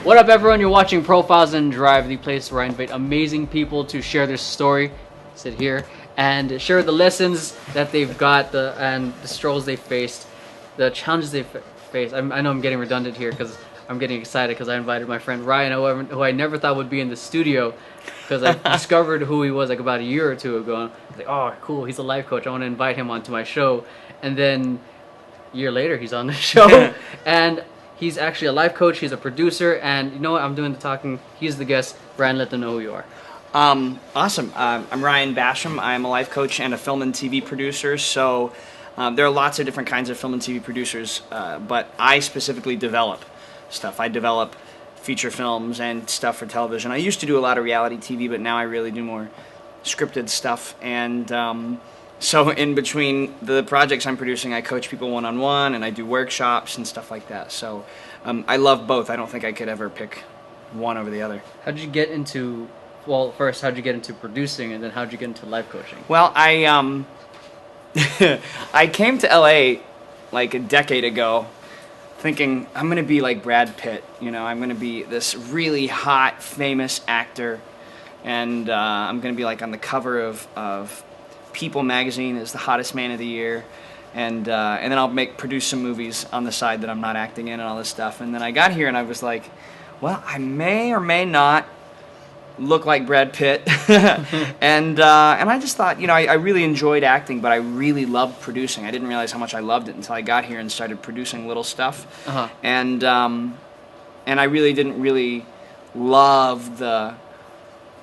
What up, everyone? You're watching Profiles and Drive, the place where I invite amazing people to share their story, sit here, and share the lessons that they've got, and the struggles they faced, the challenges they faced. I know I'm getting redundant here because I'm getting excited because I invited my friend Ryan, who I never thought would be in the studio, because I discovered who he was like about a year or two ago. I was like, oh, cool, he's a life coach. I want to invite him onto my show. And then a year later, he's on the show, and he's actually a life coach, he's a producer, and you know what, I'm doing the talking, he's the guest. Brian, let them know who you are. Awesome. I'm Ryan Basham. I'm a life coach and a film and TV producer, so there are lots of different kinds of film and TV producers, but I specifically develop stuff. I develop feature films and stuff for television. I used to do a lot of reality TV, but now I really do more scripted stuff, and so in between the projects I'm producing, I coach people one-on-one, and I do workshops and stuff like that. So I love both. I don't think I could ever pick one over the other. How did you get into, well, first, how did you get into producing, and then how did you get into life coaching? Well, I came to LA like a decade ago thinking I'm going to be like Brad Pitt. You know, I'm going to be this really hot, famous actor, and I'm going to be like on the cover of People magazine as the hottest man of the year, and then I'll produce some movies on the side that I'm not acting in and all this stuff. And then I got here and I was like, well, I may or may not look like Brad Pitt, and I just thought, you know, I really enjoyed acting, but I really loved producing. I didn't realize how much I loved it until I got here and started producing little stuff, and I really didn't love the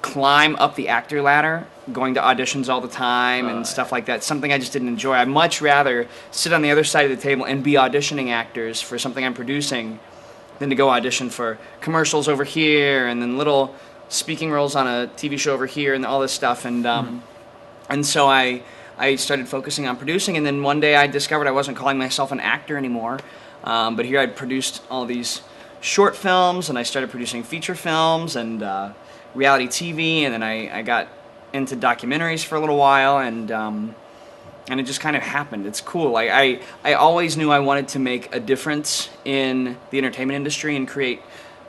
climb up the actor ladder, going to auditions all the time and stuff like that. Something I just didn't enjoy. I'd much rather sit on the other side of the table and be auditioning actors for something I'm producing than to go audition for commercials over here and then little speaking roles on a TV show over here and all this stuff. And so I started focusing on producing, and then one day I discovered I wasn't calling myself an actor anymore. But here I'd produced all these short films, and I started producing feature films and reality TV, and then I got into documentaries for a little while, and it just kind of happened. It's cool. I always knew I wanted to make a difference in the entertainment industry and create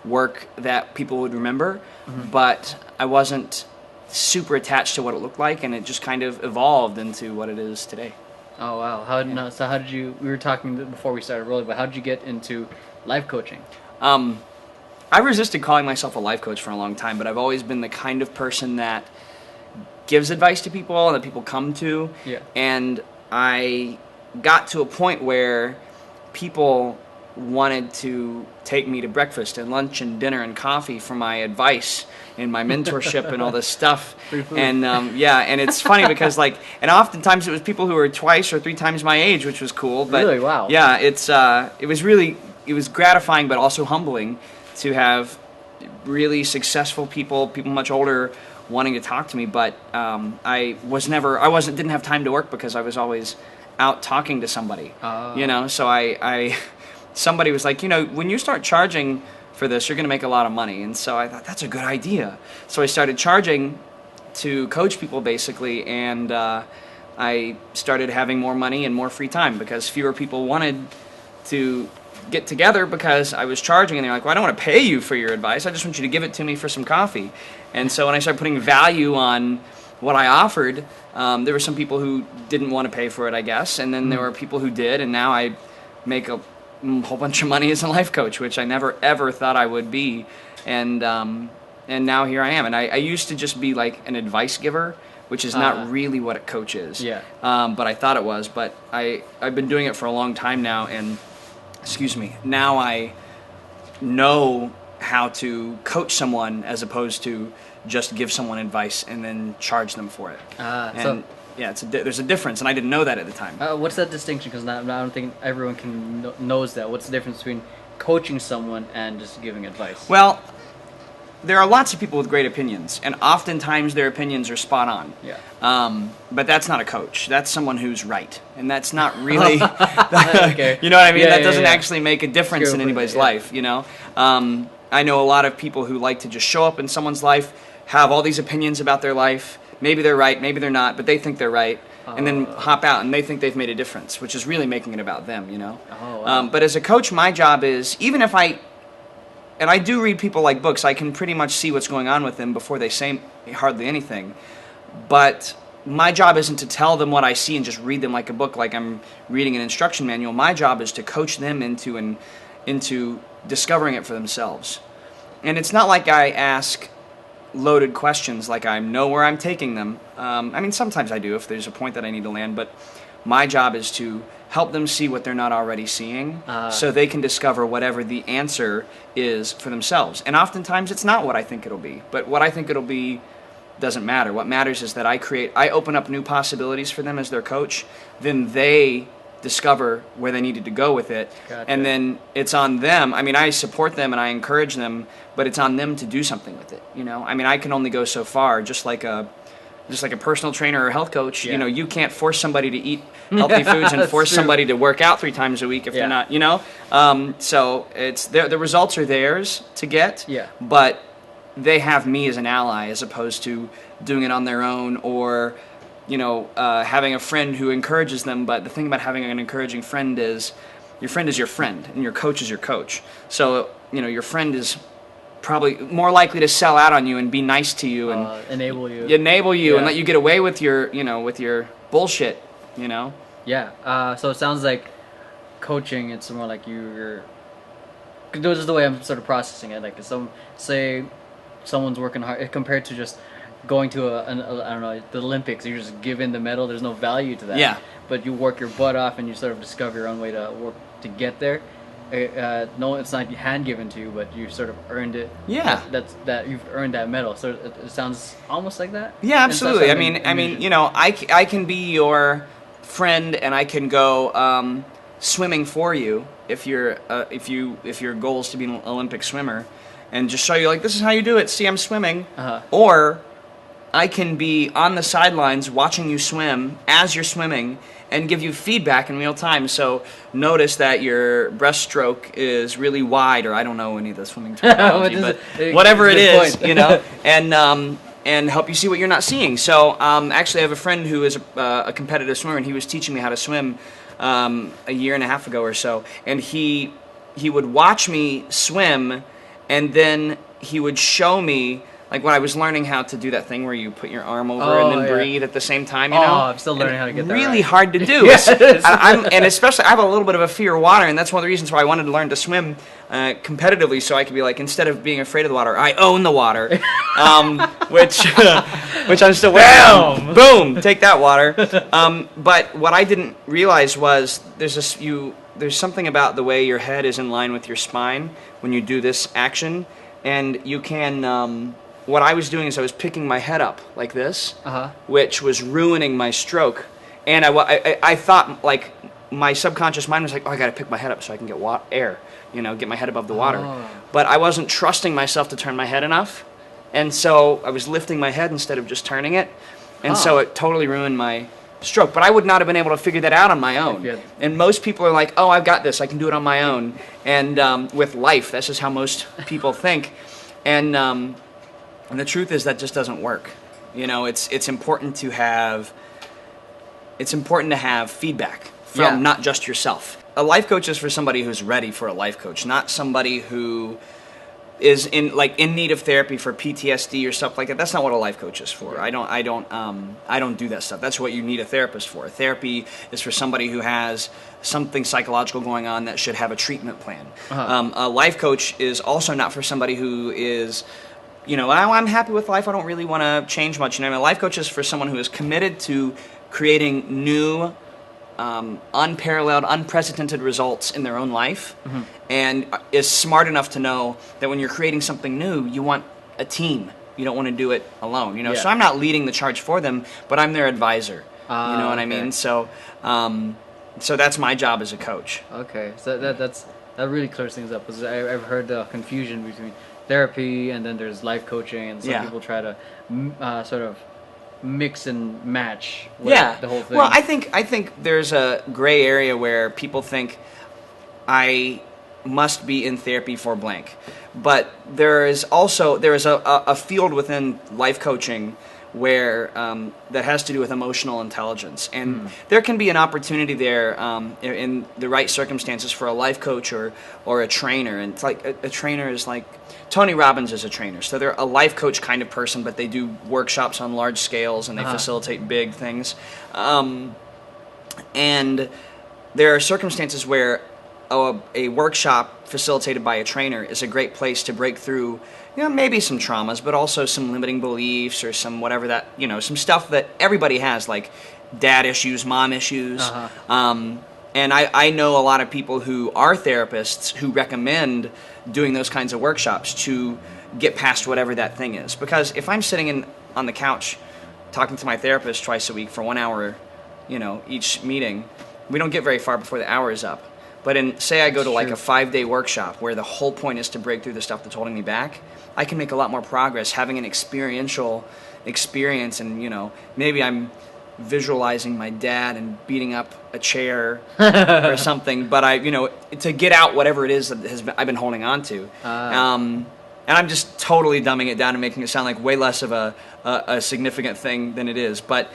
work that people would remember, but I wasn't super attached to what it looked like, and it just kind of evolved into what it is today. Oh wow! So how did you? We were talking before we started rolling, but how did you get into life coaching? I resisted calling myself a life coach for a long time, but I've always been the kind of person that gives advice to people and that people come to. Yeah. And I got to a point where people wanted to take me to breakfast and lunch and dinner and coffee for my advice and my mentorship and all this stuff. And and it's funny because and oftentimes it was people who were twice or three times my age, which was cool. But really? Wow. Yeah, it was gratifying but also humbling to have really successful people much older wanting to talk to me, but didn't have time to work because I was always out talking to somebody. You know, so somebody was like, you know, when you start charging for this, you're going to make a lot of money. And so I thought, that's a good idea. So I started charging to coach people basically, and I started having more money and more free time because fewer people wanted to get together because I was charging, and they're like, well, I don't want to pay you for your advice, I just want you to give it to me for some coffee. And so when I started putting value on what I offered, there were some people who didn't want to pay for it, I guess, and then there were people who did, and now I make a whole bunch of money as a life coach, which I never ever thought I would be, and now here I am. And I used to just be like an advice giver, which is not really what a coach is. Yeah. But I thought it was, but I've been doing it for a long time now, and now I know how to coach someone as opposed to just give someone advice and then charge them for it. There's a difference, and I didn't know that at the time. What's that distinction? Because I don't think everyone knows that. What's the difference between coaching someone and just giving advice? Well, there are lots of people with great opinions, and oftentimes their opinions are spot on. Yeah. But that's not a coach. That's someone who's right, and that's not really. Okay. You know what I mean? Yeah, that doesn't actually make a difference in anybody's yeah. life. You know. I know a lot of people who like to just show up in someone's life, have all these opinions about their life. Maybe they're right, maybe they're not, but they think they're right, and then hop out, and they think they've made a difference, which is really making it about them. You know. Oh, wow. But as a coach, my job is, even if I and I do read people like books. I can pretty much see what's going on with them before they say hardly anything. But my job isn't to tell them what I see and just read them like a book, like I'm reading an instruction manual. My job is to coach them into discovering it for themselves. And it's not like I ask loaded questions, like I know where I'm taking them. I mean, sometimes I do if there's a point that I need to land, but my job is to help them see what they're not already seeing, so they can discover whatever the answer is for themselves. And oftentimes it's not what I think it'll be, but what I think it'll be doesn't matter. What matters is that I open up new possibilities for them as their coach, then they discover where they needed to go with it. Gotcha. And then it's on them. I mean, I support them and I encourage them, but it's on them to do something with it. You know, I mean, I can only go so far, just like a personal trainer or health coach. Yeah. You know, you can't force somebody to eat healthy foods and force somebody to work out 3 times a week if they're not, you know. So it's the results are theirs to get, but they have me as an ally as opposed to doing it on their own, or you know, having a friend who encourages them. But the thing about having an encouraging friend is your friend is your friend and your coach is your coach. So, you know, your friend is probably more likely to sell out on you and be nice to you and enable you and let you get away with your, you know, with your bullshit, you know? Yeah. So it sounds like coaching, it's more like you're, this is the way I'm sort of processing it. Like say someone's working hard compared to just going to I don't know, the Olympics. You're just given the medal. There's no value to that. Yeah. But you work your butt off and you sort of discover your own way to work to get there. No, it's not hand given to you, but you sort of earned it. Yeah. That you've earned that medal. So it sounds almost like that. Yeah, absolutely. I mean, you know, I can be your friend and I can go swimming for you if your goal is to be an Olympic swimmer, and just show you, like, this is how you do it. See, I'm swimming. Or I can be on the sidelines watching you swim as you're swimming and give you feedback in real time. So notice that your breaststroke is really wide, or I don't know any of the swimming terminology, but whatever it is, you know, and help you see what you're not seeing. So actually I have a friend who is a competitive swimmer, and he was teaching me how to swim a year and a half ago or so, and he would watch me swim, and then he would show me, like when I was learning how to do that thing where you put your arm over and then breathe at the same time, you know? I'm still learning how to get that really right. hard to do. And especially, I have a little bit of a fear of water, and that's one of the reasons why I wanted to learn to swim competitively, so I could be like, instead of being afraid of the water, I own the water, which I'm still working on. Boom! Take that, water. But what I didn't realize was there's something about the way your head is in line with your spine when you do this action, and you can. What I was doing is I was picking my head up like this, which was ruining my stroke. And I thought, like, my subconscious mind was like, oh, I got to pick my head up so I can get air, you know, get my head above the water. But I wasn't trusting myself to turn my head enough. And so I was lifting my head instead of just turning it. And so it totally ruined my stroke. But I would not have been able to figure that out on my own. And most people are like, oh, I've got this. I can do it on my own. And with life, that's just how most people think. And the truth is that just doesn't work. You know, it's important to have feedback from not just yourself. A life coach is for somebody who's ready for a life coach, not somebody who is in need of therapy for PTSD or stuff like that. That's not what a life coach is for. I don't do that stuff. That's what you need a therapist for. Therapy is for somebody who has something psychological going on that should have a treatment plan. A life coach is also not for somebody who is, you know, I'm happy with life, I don't really want to change much. You know, a life coach is for someone who is committed to creating new, unparalleled, unprecedented results in their own life, and is smart enough to know that when you're creating something new, you want a team. You don't want to do it alone. You know, so I'm not leading the charge for them, but I'm their advisor. You know what I mean? So, so that's my job as a coach. Okay, so that really clears things up, because I've heard the confusion between therapy and then there's life coaching, and some people try to sort of mix and match the whole thing. Well, I think there's a gray area where people think I must be in therapy for blank, but there is a field within life coaching where that has to do with emotional intelligence, and there can be an opportunity there in the right circumstances for a life coach or a trainer. And it's like a trainer is like Tony Robbins is a trainer, so they're a life coach kind of person, but they do workshops on large scales and they facilitate big things. And there are circumstances where a workshop facilitated by a trainer is a great place to break through, maybe some traumas, but also some limiting beliefs or some whatever that, some stuff that everybody has, like dad issues, mom issues. And I know a lot of people who are therapists who recommend doing those kinds of workshops to get past whatever that thing is. Because if I'm sitting on the couch talking to my therapist twice a week for 1 hour, each meeting, we don't get very far before the hour is up. But say I go to like a 5-day workshop where the whole point is to break through the stuff that's holding me back, I can make a lot more progress having an experiential experience, and maybe I'm visualizing my dad and beating up a chair or something, but to get out whatever it is that I've been holding on to. And I'm just totally dumbing it down and making it sound like way less of a significant thing than it is. But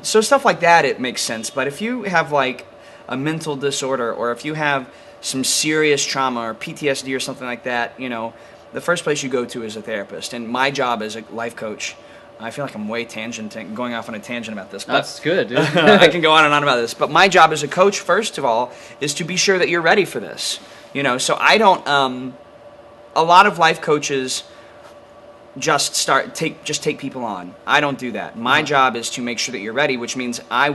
so stuff like that, it makes sense. But if you have like a mental disorder, or if you have some serious trauma or PTSD or something like that, the first place you go to is a therapist. And my job as a life coach, I feel like I'm going off on a tangent about this. But that's good, dude. I can go on and on about this. But my job as a coach, first of all, is to be sure that you're ready for this. So I don't. A lot of life coaches just take people on. I don't do that. My job is to make sure that you're ready, which means I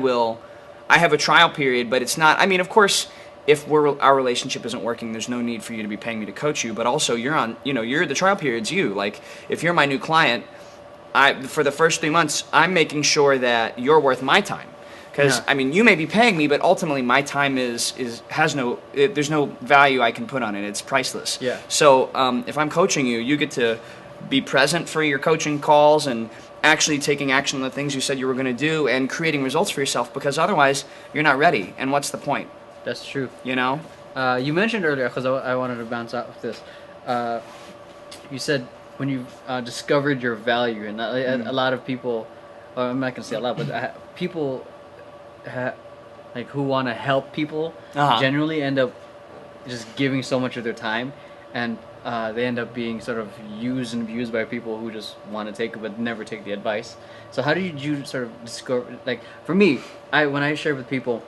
have a trial period, but it's not. I mean, of course, if our relationship isn't working, there's no need for you to be paying me to coach you. But also, the trial period's you. Like, if you're my new client, for the first 3 months, I'm making sure that you're worth my time. Because you may be paying me, but ultimately my time there's no value I can put on it. It's priceless. Yeah. So if I'm coaching you, you get to be present for your coaching calls and actually taking action on the things you said you were going to do and creating results for yourself, because otherwise you're not ready. And what's the point? That's true. You mentioned earlier, because I wanted to bounce out with this. You said when you discovered your value, and a lot of people, well, I'm not going to say a lot, but people who want to help people generally end up just giving so much of their time, and they end up being sort of used and abused by people who just want to take it but never take the advice. So how did you sort of discover, like, for me, when I share with people,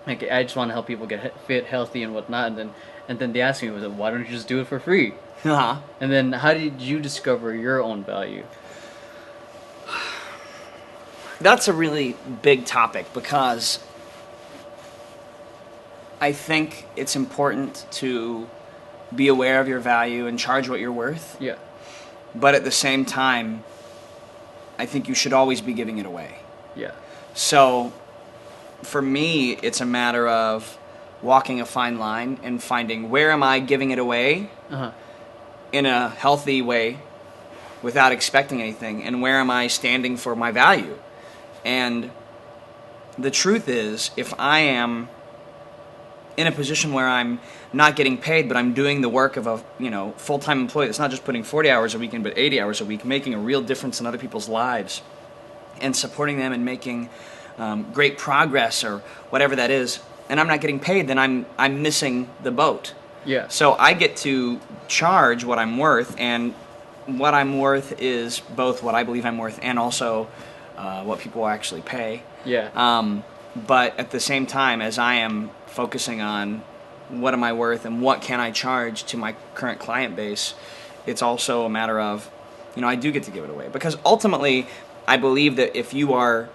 like, I just want to help people get fit, healthy, and whatnot, and then they ask me, why don't you just do it for free? And then how did you discover your own value? That's a really big topic, because I think it's important to be aware of your value and charge what you're worth. Yeah. But at the same time, I think you should always be giving it away. Yeah. So for me, it's a matter of walking a fine line and finding, where am I giving it away in a healthy way without expecting anything, and where am I standing for my value? And the truth is, if I am in a position where I'm not getting paid, but I'm doing the work of a full-time employee that's not just putting 40 hours a week in, but 80 hours a week, making a real difference in other people's lives and supporting them and making great progress or whatever that is, and I'm not getting paid, then I'm missing the boat. Yeah. So I get to charge what I'm worth, and what I'm worth is both what I believe I'm worth and also what people actually pay. Yeah. But at the same time, as I am focusing on what am I worth and what can I charge to my current client base, it's also a matter of, I do get to give it away. Because ultimately, I believe that if you are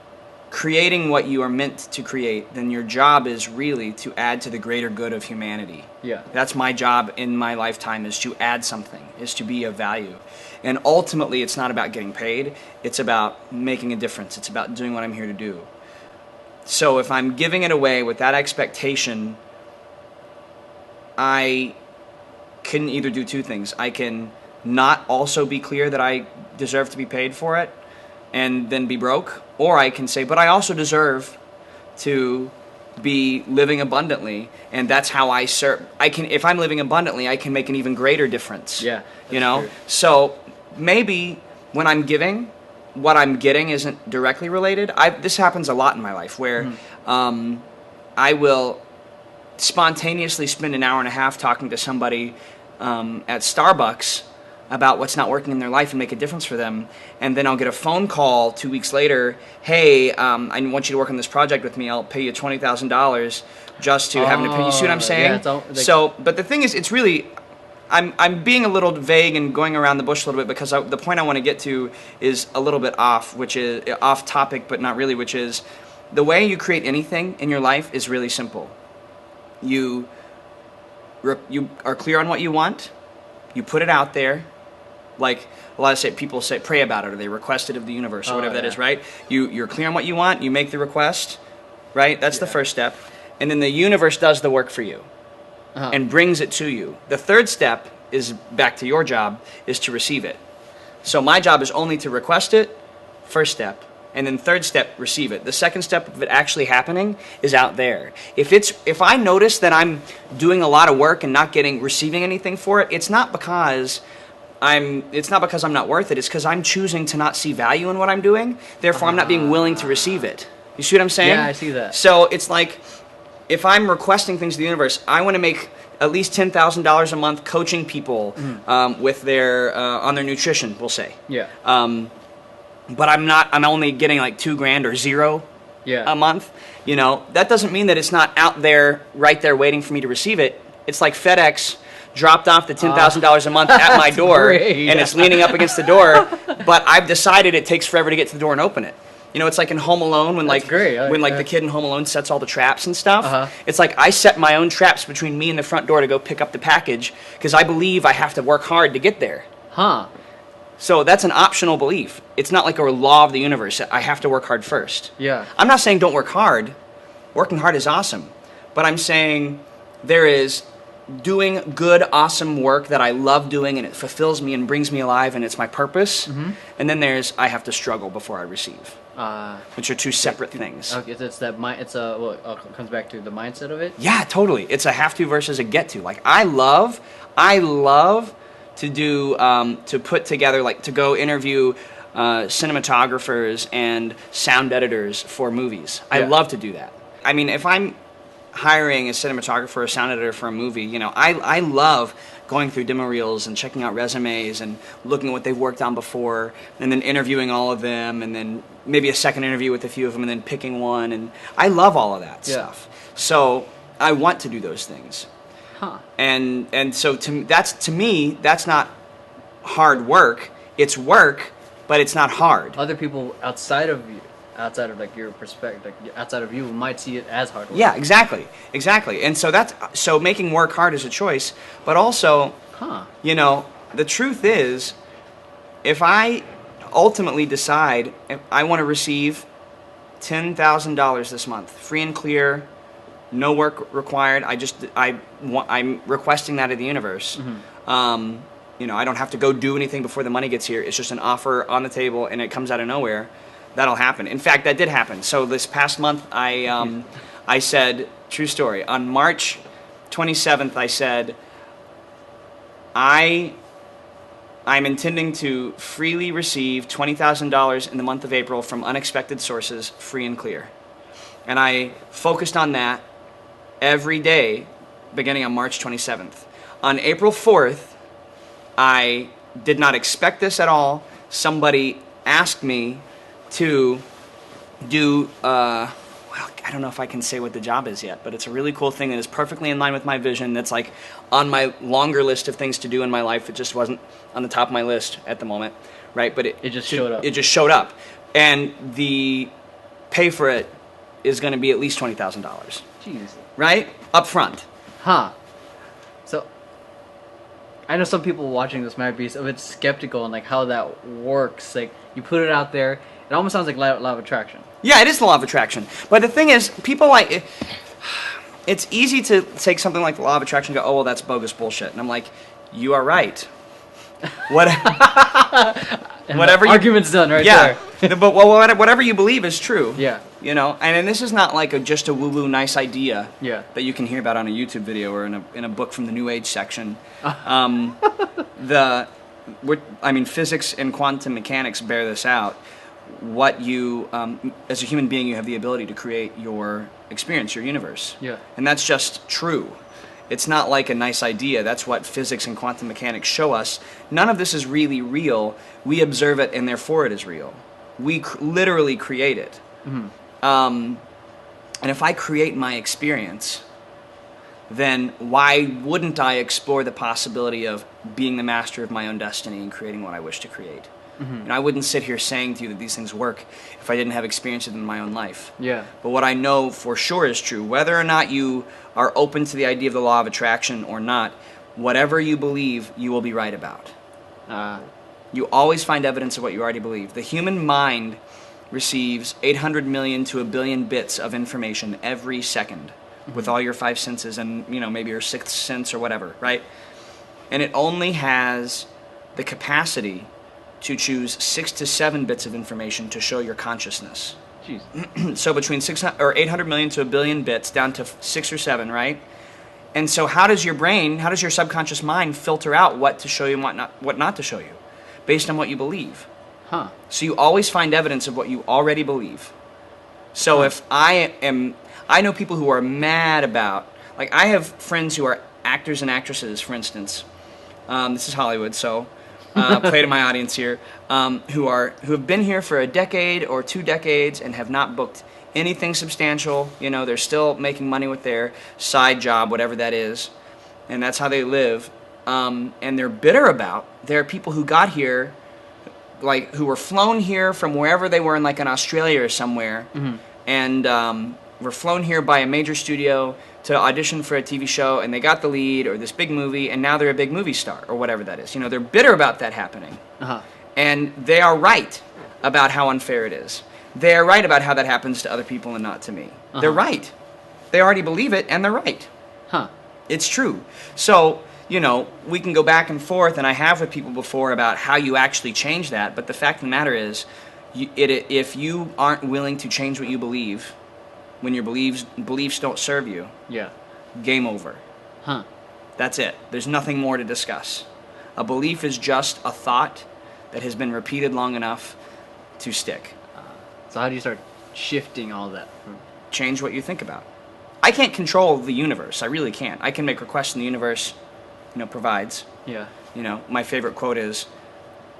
creating what you are meant to create, then your job is really to add to the greater good of humanity. Yeah. That's my job in my lifetime, is to add something, is to be of value. And ultimately, it's not about getting paid. It's about making a difference. It's about doing what I'm here to do. So if I'm giving it away with that expectation, I can either do two things. I can not also be clear that I deserve to be paid for it and then be broke, or I can say, but I also deserve to be living abundantly, and that's how I serve. If I'm living abundantly, I can make an even greater difference. Yeah. True. So maybe when I'm giving, what I'm getting isn't directly related. This happens a lot in my life where I will spontaneously spend an hour and a half talking to somebody at Starbucks about what's not working in their life and make a difference for them, and then I'll get a phone call 2 weeks later, hey, I want you to work on this project with me, I'll pay you $20,000 just to have an opinion. You see what I'm saying? Yeah, but the thing is, it's really, I'm being a little vague and going around the bush a little bit because the point I want to get to is a little bit off, which is off topic, but not really, which is the way you create anything in your life is really simple. You are clear on what you want, you put it out there, like a lot of people say, pray about it, or they request it of the universe, or whatever that is, right? You're clear on what you want, you make the request, right? That's the first step. And then the universe does the work for you and brings it to you. The third step is, back to your job, is to receive it. So my job is only to request it, first step, and then third step, receive it. The second step of it actually happening is out there. If I notice that I'm doing a lot of work and not receiving anything for it, it's not because I'm not worth it. It's because I'm choosing to not see value in what I'm doing. Therefore, I'm not being willing to receive it. You see what I'm saying? Yeah, I see that. So it's like, if I'm requesting things to the universe, I want to make at least $10,000 a month coaching people with their on their nutrition, we'll say. Yeah. But I'm only getting like $2,000 or zero a month. You know, that doesn't mean that it's not out there, right there, waiting for me to receive it. It's like FedEx dropped off the $10,000 a month at my door, and it's leaning up against the door, but I've decided it takes forever to get to the door and open it. You know, it's like in Home Alone when the kid in Home Alone sets all the traps and stuff. It's like I set my own traps between me and the front door to go pick up the package because I believe I have to work hard to get there. So that's an optional belief. It's not like a law of the universe. I have to work hard first. Yeah. I'm not saying don't work hard. Working hard is awesome. But I'm saying there is doing good, awesome work that I love doing and it fulfills me and brings me alive and it's my purpose. And then there's I have to struggle before I receive. Which are two separate things. Okay, it's that it comes back to the mindset of it? Yeah, totally. It's a have to versus a get to. Like I love to do to put together, like to go interview cinematographers and sound editors for movies. I love to do that. I mean, if I'm hiring a cinematographer or sound editor for a movie, you know, I love going through demo reels and checking out resumes and looking at what they've worked on before and then interviewing all of them and then maybe a second interview with a few of them and then picking one, and I love all of that stuff. So I want to do those things. And so to me that's not hard work. It's work, but it's not hard. Other people outside of like your perspective, like outside of you, might see it as hard work. Yeah, exactly. And so making work hard is a choice, but also, you know, the truth is, if I ultimately decide if I want to receive $10,000 this month, free and clear, no work required. I'm requesting that of the universe. You know, I don't have to go do anything before the money gets here. It's just an offer on the table, and it comes out of nowhere. That'll happen. In fact, that did happen. So this past month, I said, true story. On March 27th, I said, I'm intending to freely receive $20,000 in the month of April from unexpected sources, free and clear. And I focused on that every day beginning on March 27th. On April 4th, I did not expect this at all. Somebody asked me to do, well, I don't know if I can say what the job is yet, but it's a really cool thing that is perfectly in line with my vision. That's like on my longer list of things to do in my life. It just wasn't on the top of my list at the moment, right? But it just showed up. It just showed up. And the pay for it is going to be at least $20,000. Jeez. Right? Up front. So, I know some people watching this might be a bit skeptical on like how that works. Like, you put it out there, it almost sounds like law of attraction. Yeah, it is the law of attraction. But the thing is, people like... It's easy to take something like the law of attraction and go, oh, well, that's bogus bullshit. And I'm like, you are right. Whatever argument's done right there. But whatever you believe is true. Yeah. You know, and this is not like just a woo-woo nice idea that you can hear about on a YouTube video or in a book from the New Age section. Physics and quantum mechanics bear this out. what you, as a human being, you have the ability to create your experience, your universe. Yeah. And that's just true. It's not like a nice idea. That's what physics and quantum mechanics show us. None of this is really real. We observe it, and therefore it is real. We literally create it. Mm-hmm. And if I create my experience, then why wouldn't I explore the possibility of being the master of my own destiny and creating what I wish to create? Mm-hmm. And I wouldn't sit here saying to you that these things work if I didn't have experiences in my own life. Yeah. But what I know for sure is true, whether or not you are open to the idea of the law of attraction or not, whatever you believe, you will be right about. You always find evidence of what you already believe. The human mind receives 800 million to a billion bits of information every second, with all your five senses and, you know, maybe your sixth sense or whatever, right? And it only has the capacity to choose 6 to 7 bits of information to show your consciousness. Jeez. So between 800 million to a billion bits, down to 6 or 7, right? And so how does your brain, how does your subconscious mind filter out what to show you and what not to show you, based on what you believe? Huh. So you always find evidence of what you already believe. So if I know people who are mad about, like I have friends who are actors and actresses, for instance. This is Hollywood, so play to my audience here. Who have been here for a decade or 2 decades and have not booked anything substantial. You know, they're still making money with their side job, whatever that is, and that's how they live. And they're bitter about. There are people who got here, like who were flown here from wherever they were in, like in Australia or somewhere, and were flown here by a major studio to audition for a TV show, and they got the lead or this big movie, and now they're a big movie star or whatever that is. You know, they're bitter about that happening, and they are right about how unfair it is. They are right about how that happens to other people and not to me. They're right. They already believe it, and they're right. Huh. It's true. So, you know, we can go back and forth, and I have with people before about how you actually change that, but the fact of the matter is, if you aren't willing to change what you believe, when your beliefs don't serve you, Yeah. game over. Huh. That's it. There's nothing more to discuss. A belief is just a thought that has been repeated long enough to stick. So how do you start shifting all that? Change what you think about. I can't control the universe. I really can't. I can make requests and the universe, you know, provides. Yeah. You know, my favorite quote is,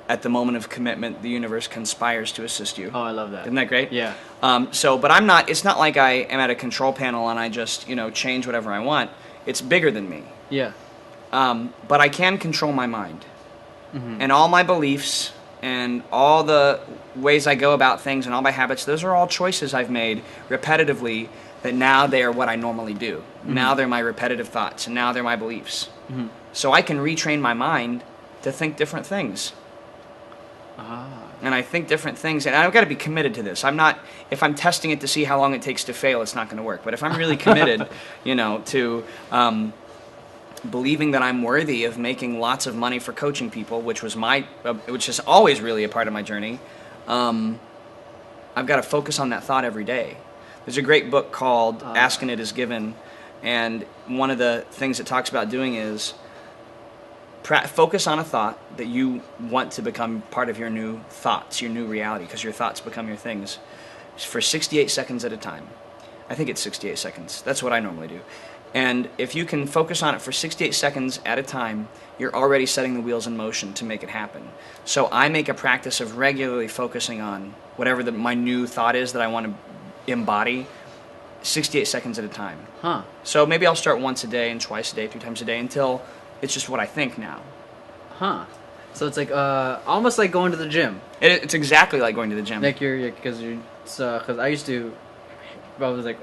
"At the moment of commitment, the universe conspires to assist you." Oh, I love that. Isn't that great? Yeah. But I'm not, it's not like I am at a control panel and I just, you know, change whatever I want. It's bigger than me. Yeah. But I can control my mind. And all my beliefs and all the ways I go about things and all my habits, those are all choices I've made repetitively that now they are what I normally do. Now they're my repetitive thoughts, and now they're my beliefs. So I can retrain my mind to think different things. And I think different things, and I've got to be committed to this. I'm not, if I'm testing it to see how long it takes to fail, it's not going to work. But if I'm really committed, you know, to believing that I'm worthy of making lots of money for coaching people, which is always really a part of my journey, I've got to focus on that thought every day. There's a great book called Ask and It Is Given, and one of the things it talks about doing is focus on a thought that you want to become part of your new thoughts, your new reality, because your thoughts become your things, for 68 seconds at a time. I think it's 68 seconds. That's what I normally do. And if you can focus on it for 68 seconds at a time, you're already setting the wheels in motion to make it happen. So I make a practice of regularly focusing on whatever my new thought is that I want to embody, 68 seconds at a time. Huh. So maybe I'll start once a day and twice a day, 3 times a day, until it's just what I think now. Huh. So it's like almost like going to the gym. It's exactly like going to the gym. Like because I used to, I was like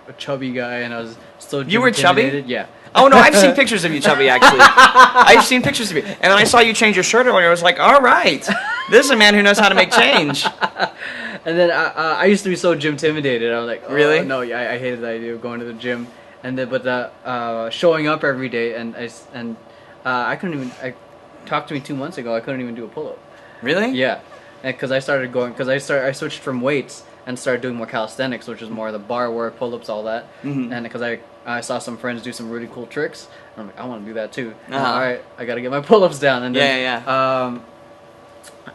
a chubby guy and I was so You were chubby? intimidated. Yeah. Oh no, I've seen pictures of you chubby actually. I've seen pictures of you, and then I saw you change your shirt earlier. I was like, all right, this is a man who knows how to make change. And then I used to be so gym intimidated. I was like, Really? No, yeah, I hated the idea of going to the gym, and then showing up every day, and I couldn't even. I talked to me 2 months ago. I couldn't even do a pull-up. Really? Yeah, because I switched from weights and started doing more calisthenics, which is more the bar work, pull-ups, all that. And because I saw some friends do some really cool tricks, and I'm like, I want to do that too. All right, I got to get my pull-ups down. And then,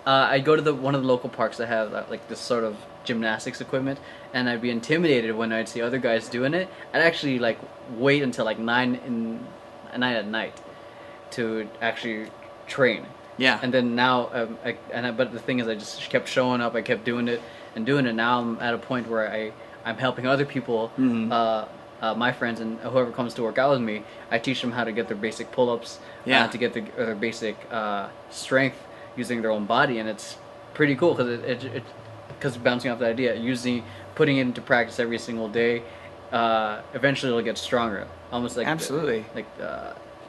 I go to one of the local parks that have like this sort of gymnastics equipment, and I'd be intimidated when I'd see other guys doing it. I'd actually like wait until like 9 at night to actually train. Yeah. And then now, but the thing is, I just kept showing up. I kept doing it and doing it. Now I'm at a point where I'm helping other people, my friends and whoever comes to work out with me. I teach them how to get their basic pull-ups, to get their basic strength using their own body, and it's pretty cool because bouncing off that idea, putting it into practice every single day, eventually it'll get stronger. Almost like absolutely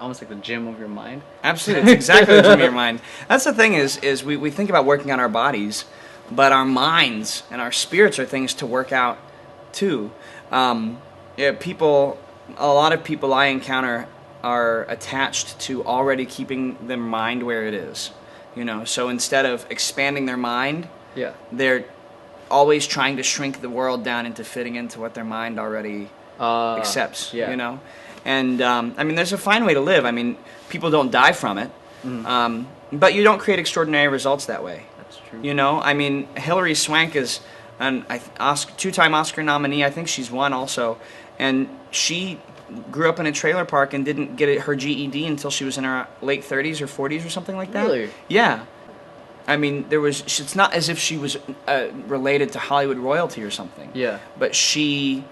almost like the gym of your mind. Absolutely, it's exactly the gym of your mind. That's the thing is we think about working on our bodies, but our minds and our spirits are things to work out too. A lot of people I encounter are attached to already keeping their mind where it is. So instead of expanding their mind, they're always trying to shrink the world down into fitting into what their mind already accepts. And I mean, there's a fine way to live. I mean, people don't die from it, but you don't create extraordinary results that way. That's true. I mean, Hilary Swank is an two-time Oscar nominee. I think she's won also, and she grew up in a trailer park and didn't get her GED until she was in her late 30s or 40s or something like that. Really? Yeah. I mean, it's not as if she was related to Hollywood royalty or something. Yeah. But she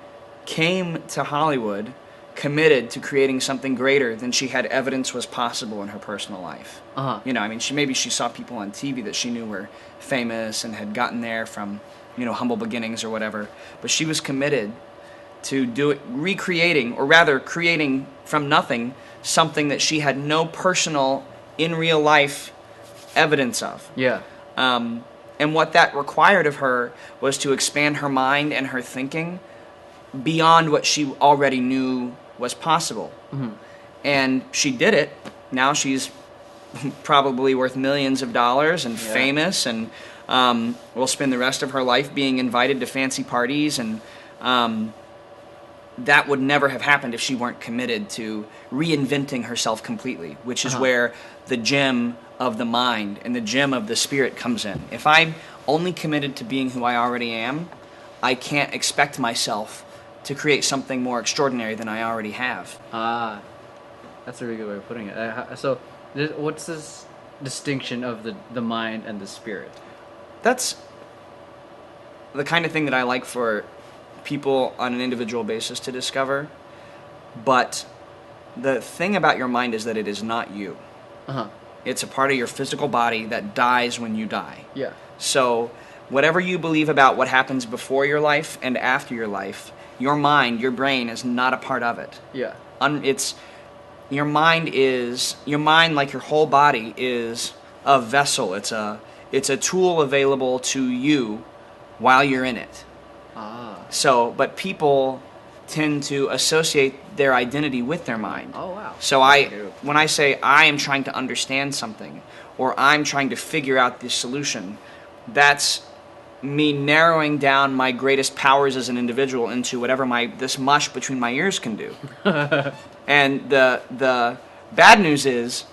came to Hollywood committed to creating something greater than she had evidence was possible in her personal life. I mean, she saw people on TV that she knew were famous and had gotten there from, humble beginnings or whatever. But she was committed to recreating, or rather creating from nothing, something that she had no personal, in real life evidence of. Yeah. And what that required of her was to expand her mind and her thinking beyond what she already knew was possible. And she did it. Now she's probably worth millions of dollars and famous, and will spend the rest of her life being invited to fancy parties, and that would never have happened if she weren't committed to reinventing herself completely, which is where the gym of the mind and the gym of the spirit comes in. If I'm only committed to being who I already am, I can't expect myself to create something more extraordinary than I already have. That's a really good way of putting it. So, what's this distinction of the mind and the spirit? That's the kind of thing that I like for people on an individual basis to discover. But the thing about your mind is that it is not you. It's a part of your physical body that dies when you die. Yeah. So whatever you believe about what happens before your life and after your life, your mind, your brain is not a part of it. Yeah. Your mind, like your whole body, is a vessel. It's a tool available to you while you're in it. So, but people tend to associate their identity with their mind. Oh, wow. So when I say I am trying to understand something, or I'm trying to figure out the solution, that's me narrowing down my greatest powers as an individual into whatever this mush between my ears can do. And the bad news is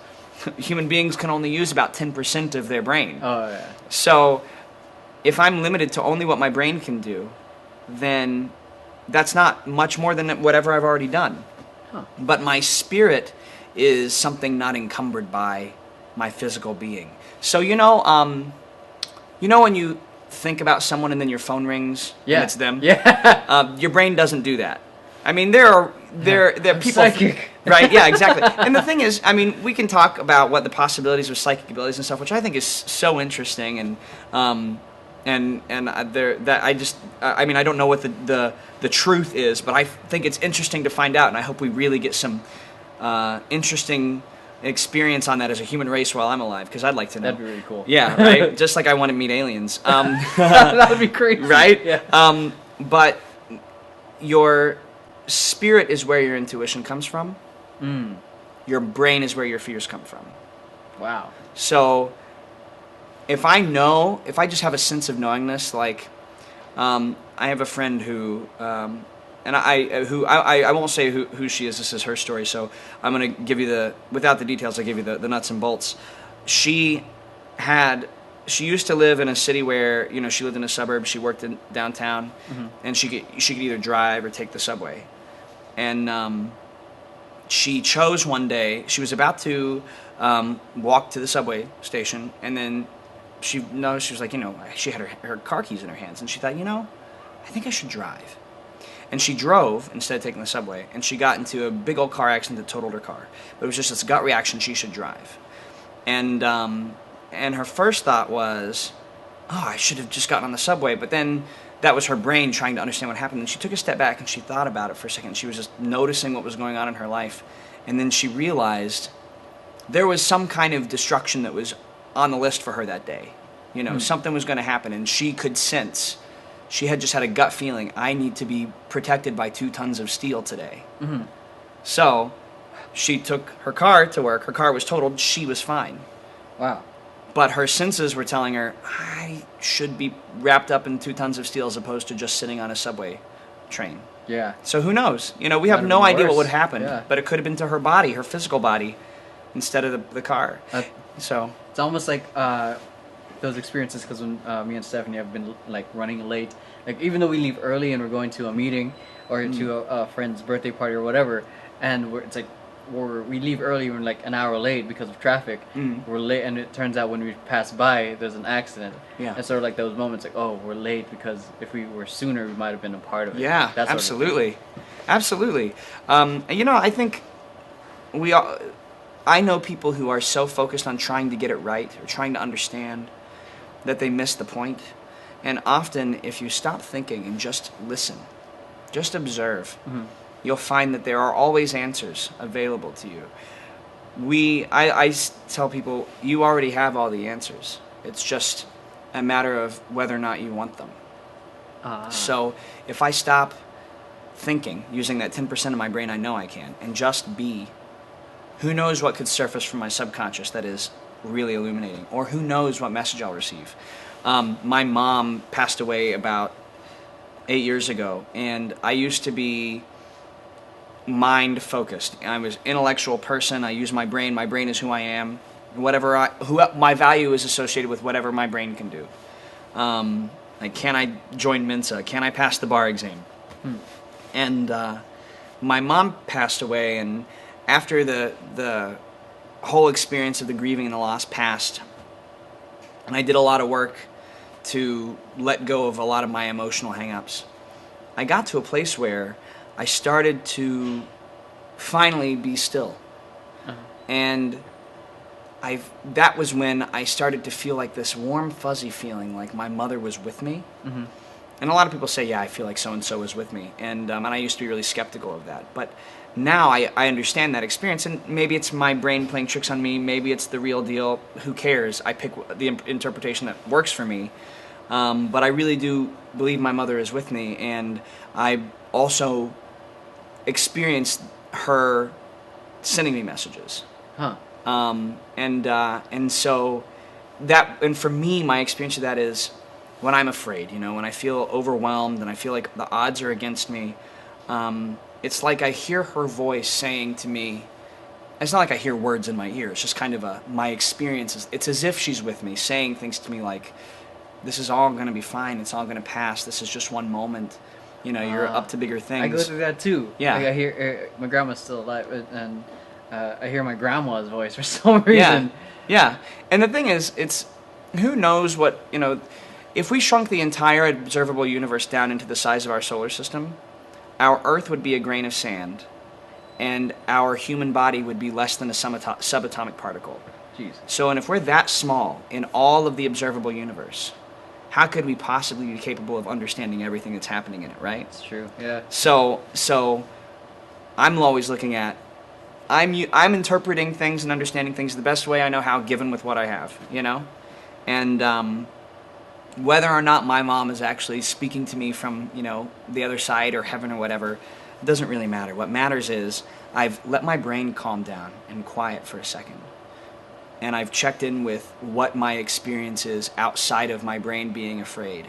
human beings can only use about 10% of their brain. Oh, yeah. So if I'm limited to only what my brain can do, then that's not much more than whatever I've already done. But my spirit is something not encumbered by my physical being. So when you think about someone and then your phone rings and it's them? Yeah. Your brain doesn't do that. I mean, there are people, psychic. Right? Yeah, exactly. And the thing is, I mean, we can talk about what the possibilities of psychic abilities and stuff, which I think is so interesting, and I don't know what the truth is, but I think it's interesting to find out, and I hope we really get some interesting experience on that as a human race while I'm alive, because I'd like to know. That'd be really cool. Yeah, right? Just like I want to meet aliens. That would be crazy. Right? Yeah. But your spirit is where your intuition comes from. Your brain is where your fears come from. Wow. So if I just have a sense of knowingness, like I have a friend who, and I won't say who she is. This is her story, so I'm going to give you without the details, I give you the nuts and bolts. She had she used to live in a city where, you know, she lived in a suburb. She worked in downtown, and she could either drive or take the subway. And she chose one day. She was about to walk to the subway station, and then she noticed, she was like, you know, she had her car keys in her hands, and she thought, you know, I think I should drive. And she drove instead of taking the subway, and she got into a big old car accident that totaled her car. But it was just this gut reaction, she should drive. And her first thought was, oh, I should have just gotten on the subway. But then that was her brain trying to understand what happened. And she took a step back and she thought about it for a second. She was just noticing what was going on in her life. And then she realized there was some kind of destruction that was on the list for her that day. You know, something was going to happen, and she could sense. She had just had a gut feeling, I need to be protected by 2 tons of steel today. So she took her car to work. Her car was totaled. She was fine. Wow. But her senses were telling her, I should be wrapped up in 2 tons of steel as opposed to just sitting on a subway train. Yeah. So who knows? You know, we have no idea what would happen. Yeah. But it could have been to her body, her physical body, instead of the car. So it's almost like those experiences, because when me and Stephanie have been like running late, like even though we leave early and we're going to a meeting or to a friend's birthday party or whatever, and it's like we leave early, we're like an hour late because of traffic. We're late, and it turns out when we pass by, there's an accident. Yeah. And sort of like those moments, like, oh, we're late because if we were sooner, we might have been a part of it. Yeah, absolutely, absolutely. And you know, I think I know people who are so focused on trying to get it right or trying to understand that they miss the point. And often, if you stop thinking and just listen, just observe, you'll find that there are always answers available to you. I tell people, you already have all the answers. It's just a matter of whether or not you want them. So if I stop thinking, using that 10% of my brain I know I can, and just be, who knows what could surface from my subconscious that is really illuminating, or who knows what message I'll receive. My mom passed away about 8 years ago, and I used to be mind focused. I was an intellectual person. I use my brain. My brain is who I am. My value is associated with whatever my brain can do. Like, can I join Mensa? Can I pass the bar exam? And my mom passed away, and after the whole experience of the grieving and the loss passed, and I did a lot of work to let go of a lot of my emotional hang-ups, I got to a place where I started to finally be still. And that was when I started to feel like this warm, fuzzy feeling, like my mother was with me. And a lot of people say, yeah, I feel like so-and-so was with me. And I used to be really skeptical of that. But now I understand that experience, and maybe it's my brain playing tricks on me, maybe it's the real deal, who cares? I pick the interpretation that works for me. But I really do believe my mother is with me, and I also experienced her sending me messages. And so that, and for me, my experience of that is when I'm afraid, you know, when I feel overwhelmed and I feel like the odds are against me, it's like I hear her voice saying to me, it's not like I hear words in my ear, it's just kind of my experience. It's as if she's with me, saying things to me like, this is all going to be fine, it's all going to pass, this is just one moment, you know, you're up to bigger things. I go through that too. Yeah. Like I hear, my grandma's still alive, and I hear my grandma's voice for some reason. Yeah. And the thing is, it's, who knows what, you know, if we shrunk the entire observable universe down into the size of our solar system, our Earth would be a grain of sand, and our human body would be less than a subatomic particle. Jeez. So, and if we're that small in all of the observable universe, how could we possibly be capable of understanding everything that's happening in it, right? It's true, yeah. So I'm always looking at, I'm interpreting things and understanding things the best way I know how, given with what I have, you know? And whether or not my mom is actually speaking to me from, you know, the other side or heaven or whatever, it doesn't really matter. What matters is I've let my brain calm down and quiet for a second. And I've checked in with what my experience is outside of my brain being afraid,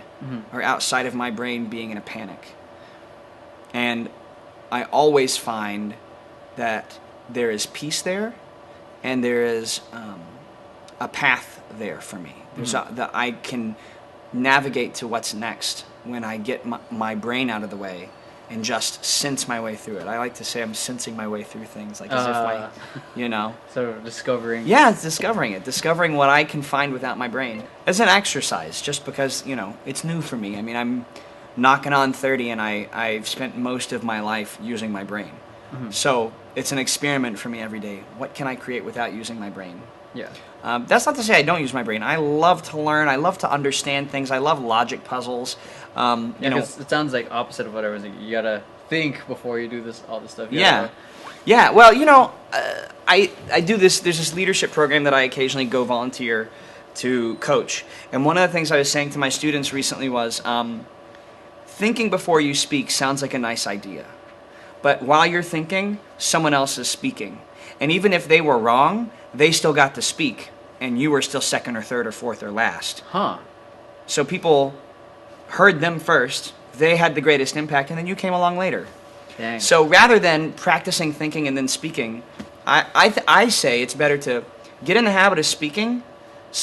or outside of my brain being in a panic. And I always find that there is peace there, and there is a path there for me. There's that I can navigate to what's next when I get my brain out of the way and just sense my way through it. I like to say I'm sensing my way through things, like as if sort of discovering. Yeah, it's discovering what I can find without my brain. As an exercise, just because, it's new for me. I mean, I'm knocking on 30 and I've spent most of my life using my brain. So it's an experiment for me every day. What can I create without using my brain? Yeah. That's not to say I don't use my brain. I love to learn. I love to understand things. I love logic puzzles. It sounds like opposite of what I was thinking. You gotta think before you do all this stuff. Yeah. Well, I do this. There's this leadership program that I occasionally go volunteer to coach. And one of the things I was saying to my students recently was, thinking before you speak sounds like a nice idea. But while you're thinking, someone else is speaking. And even if they were wrong, they still got to speak. And you were still second or third or fourth or last. So people heard them first. They had the greatest impact, and then you came along later. Dang. So rather than practicing thinking and then speaking, I say it's better to get in the habit of speaking,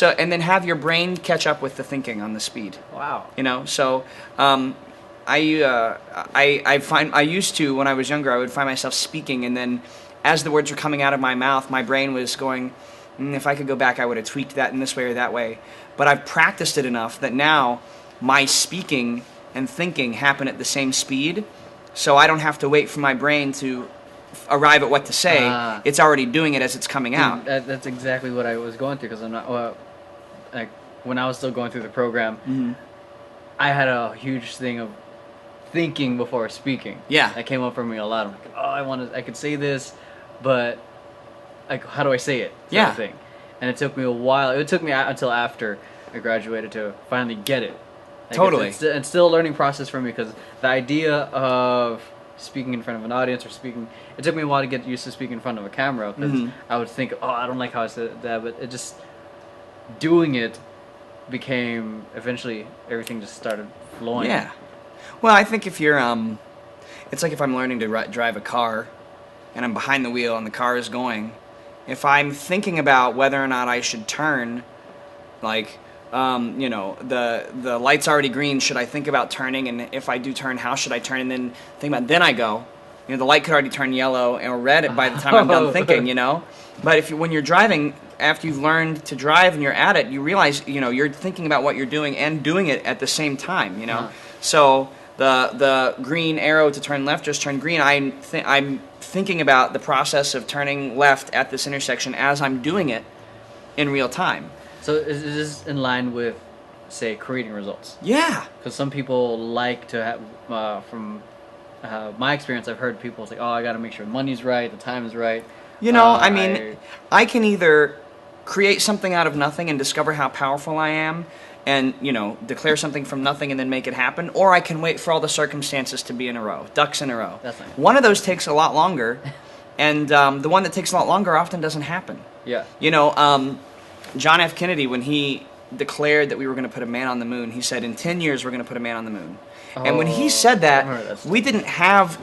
and then have your brain catch up with the thinking on the speed. Wow. So I used to, when I was younger, I would find myself speaking, and then as the words were coming out of my mouth, my brain was going, if I could go back, I would have tweaked that in this way or that way. But I've practiced it enough that now my speaking and thinking happen at the same speed, so I don't have to wait for my brain to arrive at what to say. It's already doing it as it's coming out. That's exactly what I was going through, because I'm not, like, when I was still going through the program, I had a huge thing of thinking before speaking. Yeah. That came up for me a lot. I'm like, I could say this, but like, how do I say it? Sort of thing. And it took me a while. It took me until after I graduated to finally get it. Like, Totally. It's still a learning process for me, because the idea of speaking in front of an audience it took me a while to get used to speaking in front of a camera, because I would think, I don't like how I said that, but it just, doing it became, eventually everything just started flowing. Yeah. Well, I think if you're, it's like if I'm learning to drive a car and I'm behind the wheel and the car is going, if I'm thinking about whether or not I should turn, like, the light's already green, should I think about turning, and if I do turn, how should I turn, and then think about, then I go, the light could already turn yellow or red by the time I'm done thinking, But when you're driving, after you've learned to drive and you're at it, you realize, you're thinking about what you're doing and doing it at the same time, So the green arrow to turn left just turned green. I'm thinking about the process of turning left at this intersection as I'm doing it in real time. So is this in line with, say, creating results? Yeah. Because some people like to have, from my experience, I've heard people say, I got to make sure the money's right, the time is right. I can either create something out of nothing and discover how powerful I am and, declare something from nothing and then make it happen, or I can wait for all the circumstances to be in a row, ducks in a row. That's nice. One of those takes a lot longer, and the one that takes a lot longer often doesn't happen. Yeah. John F. Kennedy, when he declared that we were going to put a man on the moon, he said, in 10 years we're going to put a man on the moon. And when he said that, we didn't have,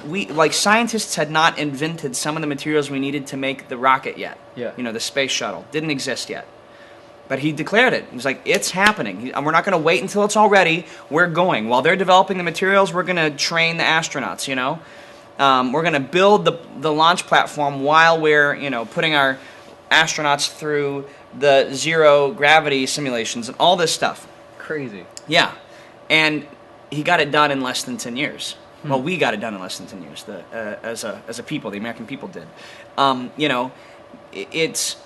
scientists had not invented some of the materials we needed to make the rocket yet. Yeah. The space shuttle didn't exist yet. But he declared it. He was like, it's happening. We're not going to wait until it's all ready. We're going. While they're developing the materials, we're going to train the astronauts, We're going to build the launch platform while we're, putting our astronauts through the zero gravity simulations and all this stuff. Crazy. Yeah. And he got it done in less than 10 years. Well, we got it done in less than 10 years, as a people, the American people did. It's...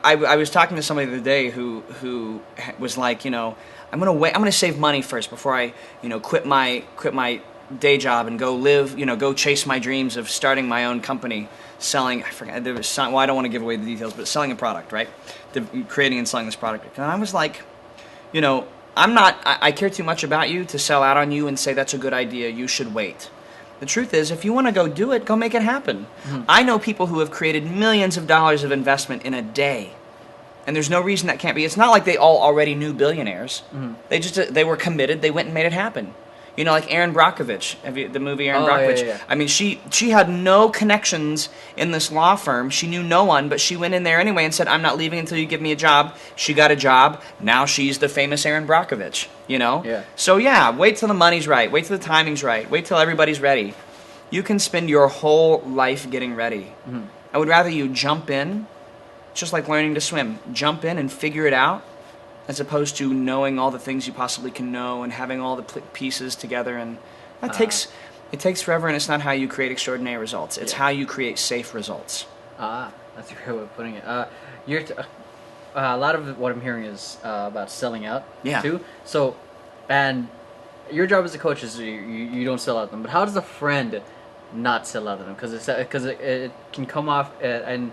I was talking to somebody the other day who was like, I'm gonna save money first before I, quit my day job and go live, go chase my dreams of starting my own company, selling, I forget, there was some, I don't want to give away the details, but selling a product, right? Creating and selling this product. And I was like, I care too much about you to sell out on you and say that's a good idea, you should wait. The truth is, if you want to go do it, go make it happen. I know people who have created millions of dollars of investment in a day. And there's no reason that can't be. It's not like they all already knew billionaires. They were committed, they went and made it happen. You know, like Erin Brockovich, the movie Erin Oh, Brockovich. yeah. I mean, she had no connections in this law firm. She knew no one, but she went in there anyway and said, "I'm not leaving until you give me a job." She got a job. Now she's the famous Erin Brockovich, you know? Yeah. So yeah, wait till the money's right. Wait till the timing's right. Wait till everybody's ready. You can spend your whole life getting ready. Mm-hmm. I would rather you jump in, just like learning to swim. Jump in and figure it out, as opposed to knowing all the things you possibly can know and having all the pieces together. And that it takes forever, and it's not how you create extraordinary results. It's how you create safe results. That's a great way of putting it. A lot of what I'm hearing is about selling out too. So, and your job as a coach is you don't sell out them, but how does a friend not sell out them? Because it can come off, and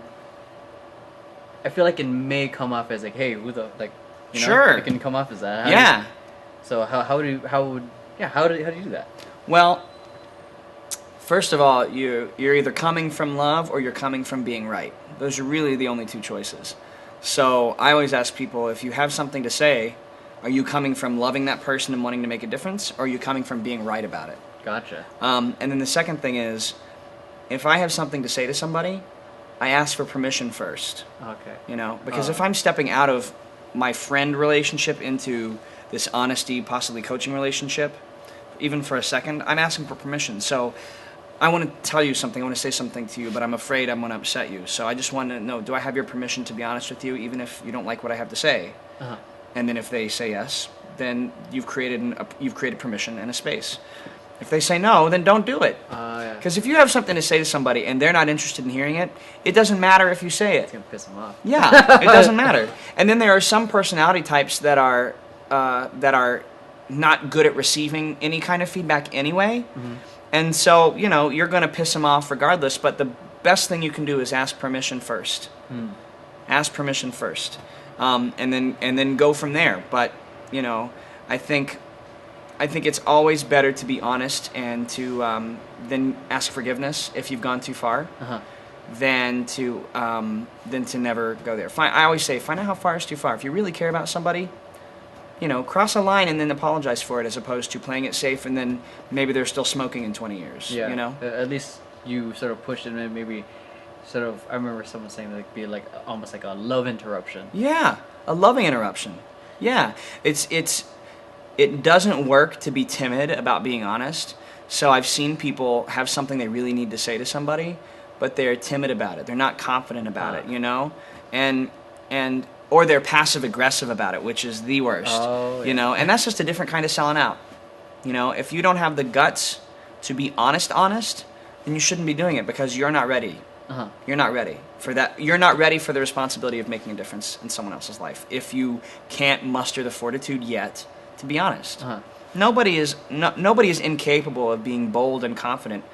I feel like it may come off as like, hey, who the like. You know, sure. It can come off as that. So how do you do that? Well, first of all, you're either coming from love or you're coming from being right. Those are really the only two choices. So I always ask people, if you have something to say, are you coming from loving that person and wanting to make a difference, or are you coming from being right about it? Gotcha. And then the second thing is, if I have something to say to somebody, I ask for permission first. Okay. You know, because if I'm stepping out of my friend relationship into this honesty, possibly coaching relationship, even for a second, I'm asking for permission. So I want to tell you something, I want to say something to you, but I'm afraid I'm going to upset you. So I just want to know, do I have your permission to be honest with you, even if you don't like what I have to say? And then if they say yes, then you've created permission and a space. If they say no, then don't do it. Because if you have something to say to somebody and they're not interested in hearing it, it doesn't matter if you say it. It's going to piss them off. Yeah, it doesn't matter. And then there are some personality types that are not good at receiving any kind of feedback anyway. And so, you know, you're going to piss them off regardless, but the best thing you can do is ask permission first. Ask permission first. And then go from there. But, you know, I think it's always better to be honest and to then ask forgiveness if you've gone too far, than to never go there. I always say, find out how far is too far. If you really care about somebody, you know, cross a line and then apologize for it, as opposed to playing it safe and then maybe they're still smoking in 20 years. Yeah. You know, At least you sort of pushed it, and maybe sort of. I remember someone saying like be like almost like a love interruption. Yeah, a loving interruption. Yeah, it doesn't work to be timid about being honest. So I've seen people have something they really need to say to somebody, but they're timid about it. They're not confident about it, you know? Or they're passive aggressive about it, which is the worst. You know, and that's just a different kind of selling out. You know, if you don't have the guts to be honest, then you shouldn't be doing it, because you're not ready. You're not ready for that. You're not ready for the responsibility of making a difference in someone else's life if you can't muster the fortitude yet to be honest. Nobody is incapable of being bold and confident.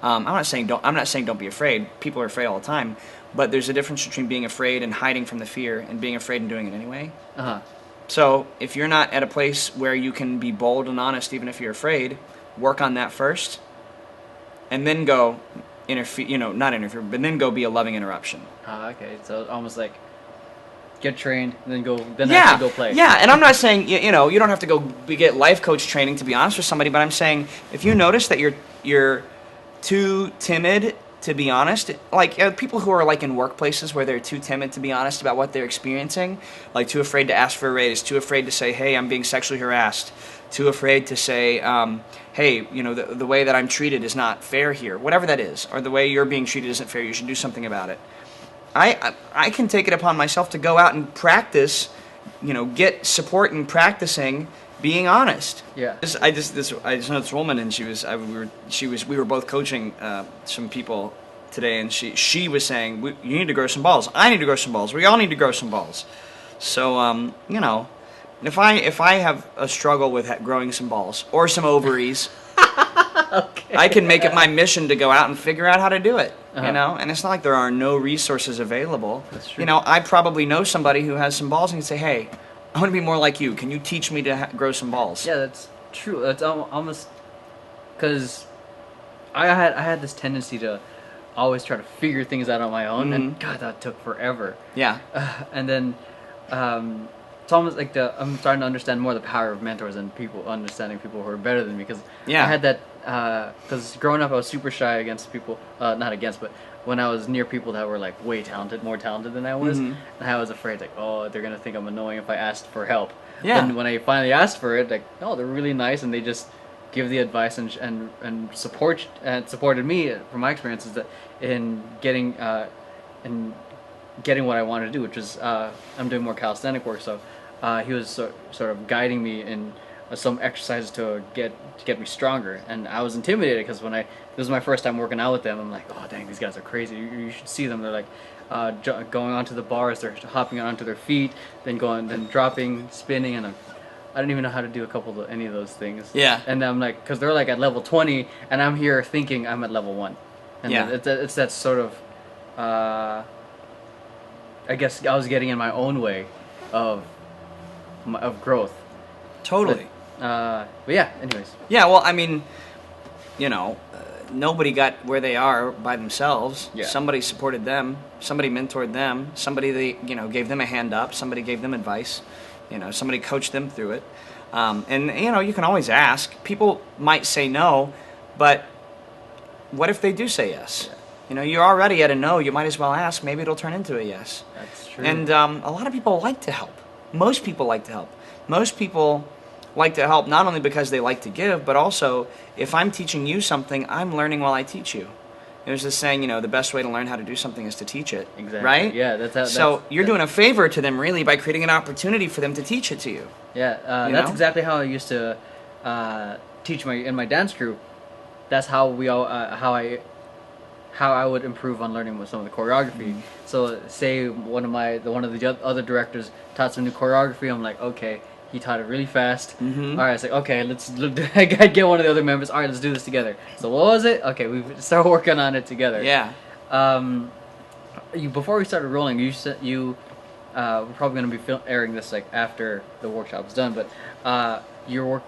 I'm not saying don't be afraid. People are afraid all the time, but there's a difference between being afraid and hiding from the fear and being afraid and doing it anyway. So if you're not at a place where you can be bold and honest, even if you're afraid, work on that first, and then go interfere. You know, not interfere, but then go be a loving interruption. Okay, so almost like get trained, and then actually go play. Yeah, and I'm not saying you know you don't have to go get life coach training to be honest with somebody, but I'm saying if you notice that you're too timid to be honest, like people who are like in workplaces where they're too timid to be honest about what they're experiencing, like too afraid to ask for a raise, too afraid to say, hey, I'm being sexually harassed, too afraid to say, hey, you know, the way that I'm treated is not fair here, whatever that is, or the way you're being treated isn't fair, you should do something about it. I can take it upon myself to go out and practice, you know, get support in practicing being honest. Yeah. I just know this woman, and we were both coaching some people today, and she was saying, you need to grow some balls. I need to grow some balls. We all need to grow some balls. So you know, if I have a struggle with growing some balls or some ovaries, okay, I can make it my mission to go out and figure out how to do it. You know, and it's not like there are no resources available. That's true. You know, I probably know somebody who has some balls and can say, hey, I want to be more like you. Can you teach me to grow some balls? Yeah, that's true. That's almost because I had this tendency to always try to figure things out on my own, and God, that took forever. Yeah. And then it's almost like I'm starting to understand more the power of mentors and people understanding people who are better than me, because Yeah. I had that because growing up I was super shy against people, not against, but when I was near people that were like way talented, more talented than I was, and I was afraid like, oh, they're gonna think I'm annoying if I asked for help. Yeah. And when I finally asked for it, like, oh, they're really nice and they just give the advice and supported me from my experiences that in getting what I wanted to do, which is I'm doing more calisthenic work. So he was sort of guiding me in some exercises to get me stronger, and I was intimidated because this was my first time working out with them. I'm like, oh dang, these guys are crazy. You should see them. They're like going onto the bars, they're hopping onto their feet, then dropping, spinning, and I don't even know how to do any of those things. Yeah. And I'm like, because they're like at level 20, and I'm here thinking I'm at level 1. And Yeah. it's that sort of, I guess I was getting in my own way of growth. Totally. But yeah, anyways. Yeah, well, I mean, nobody got where they are by themselves. Yeah. Somebody supported them. Somebody mentored them. Somebody gave them a hand up. Somebody gave them advice. Somebody coached them through it. And you can always ask. People might say no, but what if they do say yes? Yeah. You're already at a no. You might as well ask. Maybe it'll turn into a yes. That's true. And a lot of people like to help. Most people like to help. Most people like to help not only because they like to give, but also if I'm teaching you something, I'm learning while I teach you. There's this saying, the best way to learn how to do something is to teach it. Exactly. Right? Yeah, so you're doing a favor to them really by creating an opportunity for them to teach it to you. Yeah, that's exactly how I used to teach in my dance group. That's how how I would improve on learning with some of the choreography. Mm-hmm. So say one of the other directors taught some new choreography. I'm like, okay, he taught it really fast. Mm-hmm. All right, it's like, okay, I get one of the other members. All right, let's do this together. So what was it? Okay, we start working on it together. Yeah. Before we started rolling, you said we're probably going to be airing this like after the workshop's done, but you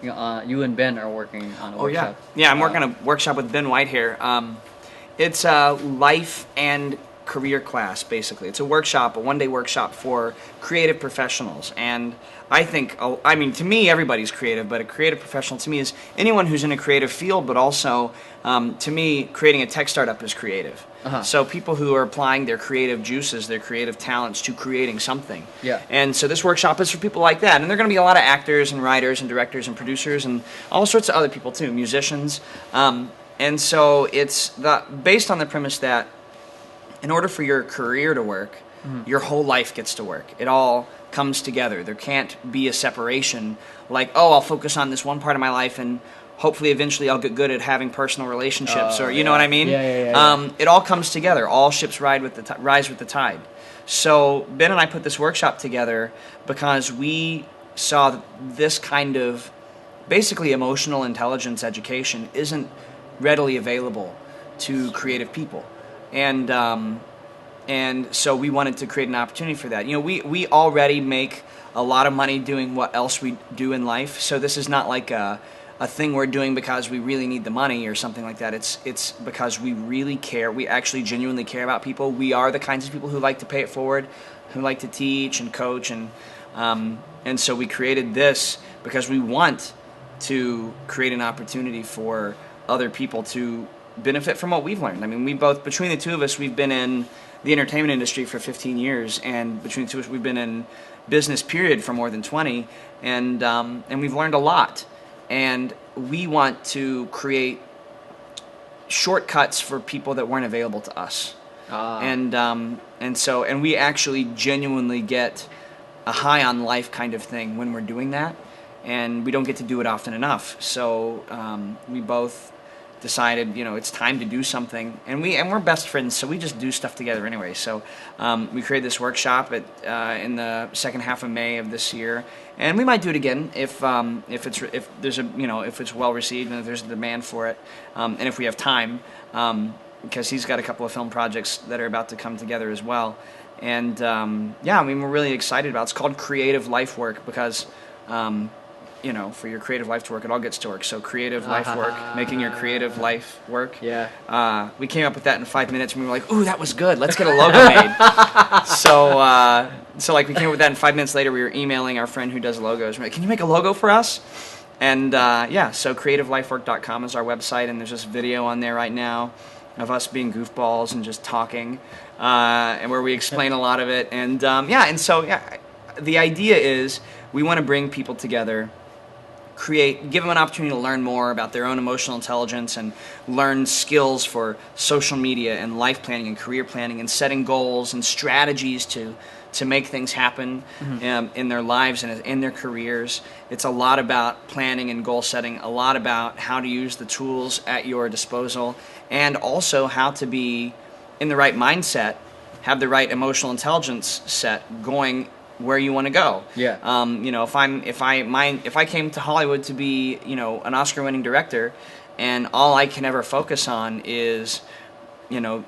and Ben are working on a workshop. Yeah, I'm working on a workshop with Ben White here. It's a life and career class, basically. It's a one-day workshop for creative professionals. And I think, to me, everybody's creative, but a creative professional to me is anyone who's in a creative field, but also, to me, creating a tech startup is creative. Uh-huh. So people who are applying their creative juices, their creative talents to creating something. Yeah. And so this workshop is for people like that. And there are going to be a lot of actors and writers and directors and producers and all sorts of other people too, musicians. And so it's based on the premise that in order for your career to work, your whole life gets to work. It all comes together. There can't be a separation like, oh, I'll focus on this one part of my life and hopefully eventually I'll get good at having personal relationships or you know what I mean? Yeah. It all comes together. All ships rise with the tide. So Ben and I put this workshop together because we saw that this kind of basically emotional intelligence education isn't readily available to creative people. And so we wanted to create an opportunity for that. We already make a lot of money doing what else we do in life. So this is not like a thing we're doing because we really need the money or something like that. It's because we really care. We actually genuinely care about people. We are the kinds of people who like to pay it forward, who like to teach and coach. And so we created this because we want to create an opportunity for other people to benefit from what we've learned. I mean, between the two of us, we've been in the entertainment industry for 15 years, and between the two of us, we've been in business period for more than 20, and we've learned a lot. And we want to create shortcuts for people that weren't available to us. And we actually genuinely get a high on life kind of thing when we're doing that, and we don't get to do it often enough. So we both decided, it's time to do something, and we're best friends, so we just do stuff together anyway. So we created this workshop in the second half of May of this year, and we might do it again if it's well received and if there's a demand for it, and if we have time, because he's got a couple of film projects that are about to come together as well. And we're really excited about it. It's called Creative Life Work because you know, for your creative life to work, it all gets to work. So creative life work, making your creative life work. Yeah. We came up with that in 5 minutes, and we were like, ooh, that was good. Let's get a logo made. So like we came up with that, and 5 minutes later, we were emailing our friend who does logos. We're like, can you make a logo for us? And yeah, so creativelifework.com is our website, and there's this video on there right now of us being goofballs and just talking, and where we explain a lot of it. And the idea is we want to bring people together, give them an opportunity to learn more about their own emotional intelligence and learn skills for social media and life planning and career planning and setting goals and strategies to make things happen in their lives and in their careers. It's a lot about planning and goal setting, a lot about how to use the tools at your disposal, and also how to be in the right mindset, have the right emotional intelligence set going where you want to go. Yeah. You know, if I came to Hollywood to be, you know, an Oscar-winning director, and all I can ever focus on is, you know,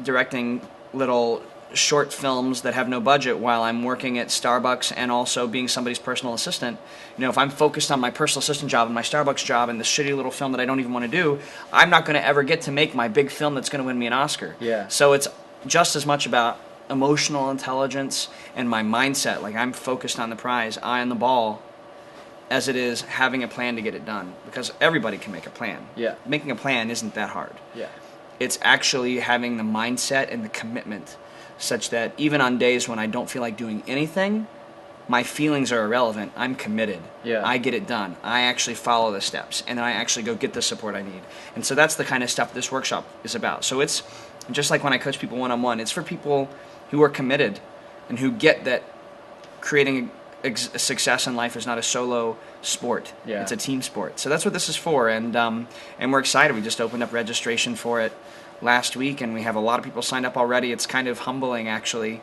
directing little short films that have no budget while I'm working at Starbucks and also being somebody's personal assistant. You know, if I'm focused on my personal assistant job and my Starbucks job and the shitty little film that I don't even want to do, I'm not going to ever get to make my big film that's going to win me an Oscar. Yeah. So it's just as much about emotional intelligence and my mindset, like I'm focused on the prize, eye on the ball, as it is having a plan to get it done. Because everybody can make a plan. Yeah. Making a plan isn't that hard. Yeah. It's actually having the mindset and the commitment such that even on days when I don't feel like doing anything, my feelings are irrelevant. I'm committed. Yeah. I get it done. I actually follow the steps, and then I actually go get the support I need. And so that's the kind of stuff this workshop is about. So it's just like when I coach people one-on-one, it's for people who are committed and who get that creating a success in life is not a solo sport. Yeah. It's a team sport. So that's what this is for, and we're excited. We just opened up registration for it last week, and we have a lot of people signed up already. It's kind of humbling, actually,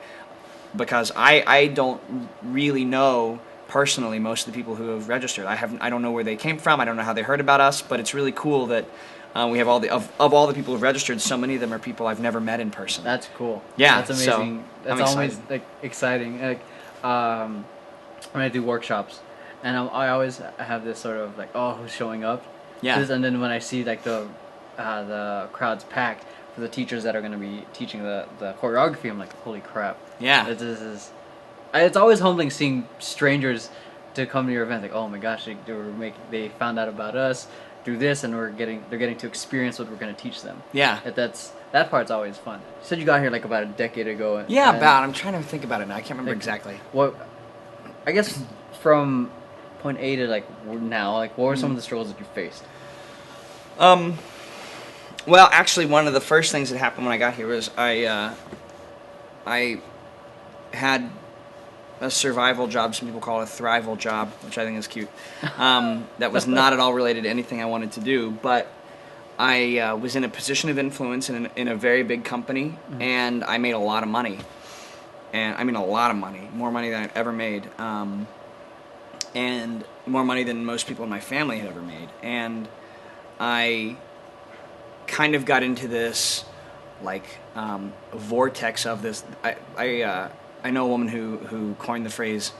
because I don't really know personally most of the people who have registered. I don't know where they came from. I don't know how they heard about us, but it's really cool that we have all the people who've registered, so many of them are people I've never met in person. That's cool. Yeah, that's amazing. So that's always like exciting. Like when I do workshops, and I always have this sort of like, oh, who's showing up? Yeah. And then when I see like the crowd's packed for the teachers that are going to be teaching the choreography, I'm like, holy crap. Yeah. It's always humbling seeing strangers to come to your event. Like, oh my gosh, they found out about us through this, and they're getting to experience what we're going to teach them. Yeah. That part's always fun. You said you got here like about a decade ago. Yeah, about. I'm trying to think about it now. I can't remember exactly. I guess from point A to like now, like what were some of the struggles that you faced? Well, actually, one of the first things that happened when I got here was I had a survival job. Some people call it a thrival job, which I think is cute. That was not at all related to anything I wanted to do, but I was in a position of influence in a very big company, and I made a lot of money. And I mean a lot of money, more money than I'd ever made, and more money than most people in my family had ever made. And I kind of got into this like vortex of this. I know a woman who coined the phrase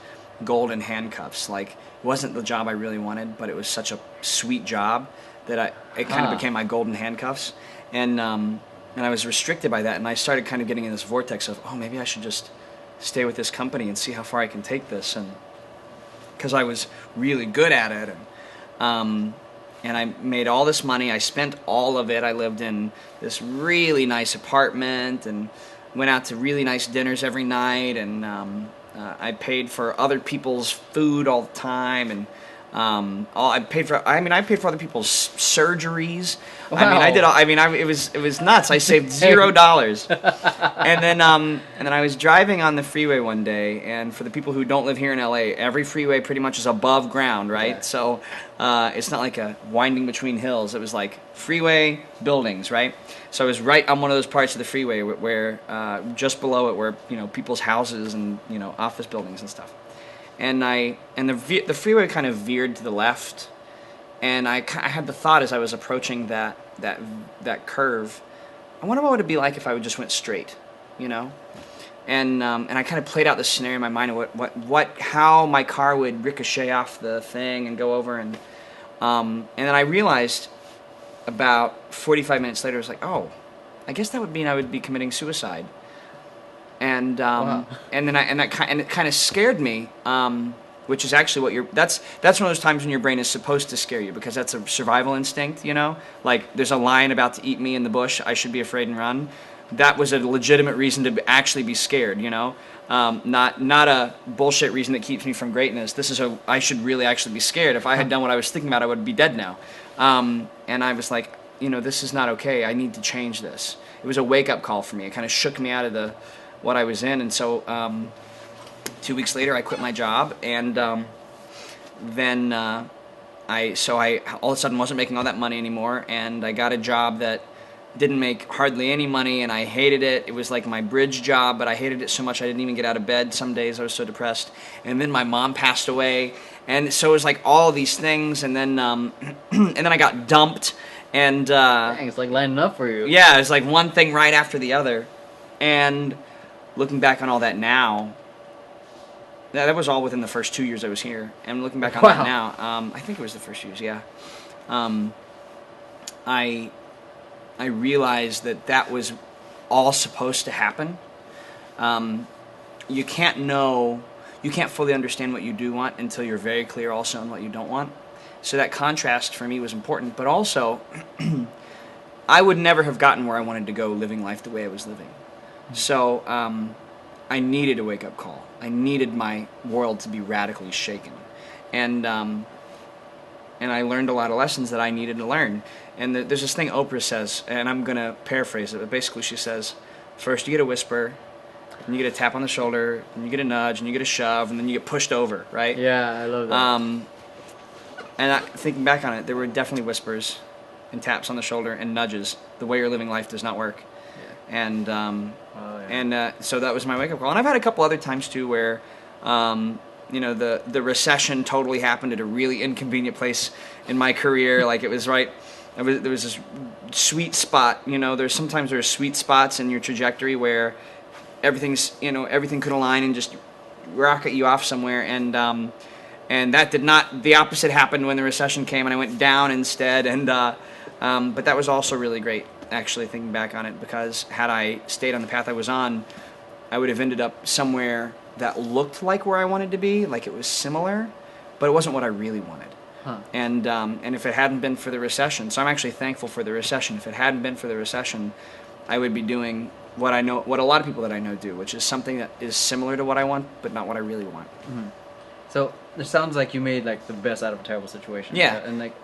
golden handcuffs. Like, it wasn't the job I really wanted, but it was such a sweet job that it kind of became my golden handcuffs. And I was restricted by that, and I started kind of getting in this vortex of, oh, maybe I should just stay with this company and see how far I can take this. And because I was really good at it, and I made all this money. I spent all of it. I lived in this really nice apartment and went out to really nice dinners every night, and I paid for other people's food all the time, and I paid for other people's surgeries. Wow. It was nuts. I saved $0. And then I was driving on the freeway one day, and for the people who don't live here in LA, every freeway pretty much is above ground, right? Yeah. So it's not like a winding between hills. It was like freeway buildings, right? So I was right on one of those parts of the freeway where just below it were, you know, people's houses and, you know, office buildings and stuff. And the freeway kind of veered to the left, and I had the thought as I was approaching that curve, I wonder what it would be like if I would just went straight, you know? and I kind of played out this scenario in my mind of how my car would ricochet off the thing and go over, and then I realized about 45 minutes later, I was like, oh, I guess that would mean I would be committing suicide. And Wow. and it kind of scared me, which is actually that's one of those times when your brain is supposed to scare you, because that's a survival instinct, you know? Like, there's a lion about to eat me in the bush, I should be afraid and run. That was a legitimate reason to actually be scared, you know? Not a bullshit reason that keeps me from greatness. This is I should really actually be scared. If I had done what I was thinking about, I would be dead now. And I was like, you know, this is not okay. I need to change this. It was a wake-up call for me. It kind of shook me out of what I was in. And so 2 weeks later, I quit my job, and then I all of a sudden wasn't making all that money anymore, and I got a job that didn't make hardly any money, and I hated it. It was like my bridge job, but I hated it so much I didn't even get out of bed some days. I was so depressed. And then my mom passed away, and so it was like all these things, and then and then I got dumped, and Dang, it's like lining up for you. yeah, it was like one thing right after the other. And looking back on all that now, that was all within the first 2 years I was here. And looking back on that now, I think it was the first years, yeah. I realized that was all supposed to happen. You can't fully understand what you do want until you're very clear also on what you don't want. So that contrast for me was important, but also I would never have gotten where I wanted to go living life the way I was living. So I needed a wake-up call. I needed my world to be radically shaken. And I learned a lot of lessons that I needed to learn. And there's this thing Oprah says, and I'm going to paraphrase it, but basically she says, first you get a whisper, and you get a tap on the shoulder, and you get a nudge, and you get a shove, and then you get pushed over, right? Yeah, I love that. And thinking back on it, there were definitely whispers and taps on the shoulder and nudges. The way you're living life does not work. Yeah. And so that was my wake-up call. And I've had a couple other times, too, where you know, the recession totally happened at a really inconvenient place in my career. Like, it was right, there was this sweet spot, you know, there's sweet spots in your trajectory where everything could align and just rocket you off somewhere, and that did not, the opposite happened when the recession came, and I went down instead, and but that was also really great, actually, thinking back on it, because had I stayed on the path I was on, I would have ended up somewhere that looked like where I wanted to be, like it was similar, but it wasn't what I really wanted. Huh. And if it hadn't been for the recession, so I'm actually thankful for the recession. If it hadn't been for the recession, I would be doing what a lot of people that I know do, which is something that is similar to what I want, but not what I really want. Mm-hmm. So it sounds like you made like the best out of a terrible situation. Yeah. And like,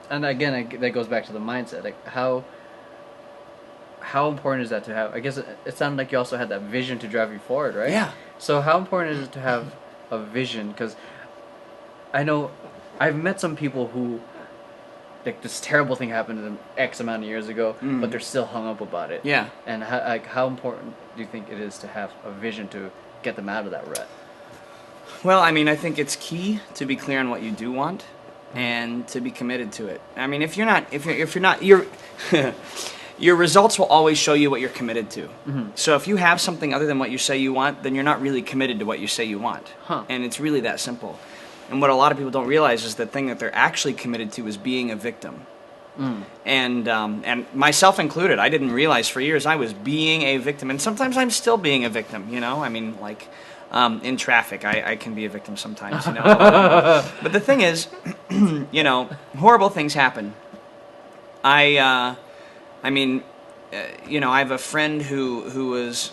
and again, that goes back to the mindset. Like, how important is that to have? I guess it sounded like you also had that vision to drive you forward, right? Yeah. So how important is it to have a vision? Because I know I've met some people who, like, this terrible thing happened to them X amount of years ago, but they're still hung up about it. Yeah. And how important do you think it is to have a vision to get them out of that rut? Well, I mean, I think it's key to be clear on what you do want and to be committed to it. I mean, if you're not, your results will always show you what you're committed to. Mm-hmm. So if you have something other than what you say you want, then you're not really committed to what you say you want. Huh. And it's really that simple. And what a lot of people don't realize is the thing that they're actually committed to is being a victim. Mm. And myself included, I didn't realize for years I was being a victim. And sometimes I'm still being a victim, you know? I mean, like, in traffic, I can be a victim sometimes, you know? But the thing is, you know, horrible things happen. I mean, you know, I have a friend who was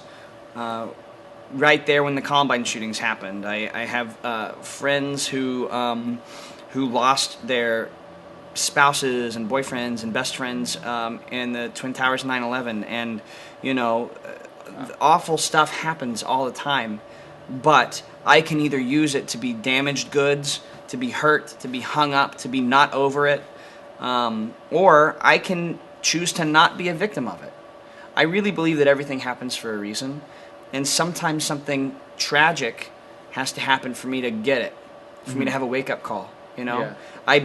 right there when the Columbine shootings happened. I have friends who lost their spouses and boyfriends and best friends in the Twin Towers 9/11, and you know, awful stuff happens all the time. But I can either use it to be damaged goods, to be hurt, to be hung up, to be not over it, or I can choose to not be a victim of it. I really believe that everything happens for a reason, and sometimes something tragic has to happen for me to get it, for me to have a wake-up call, you know? Yeah. I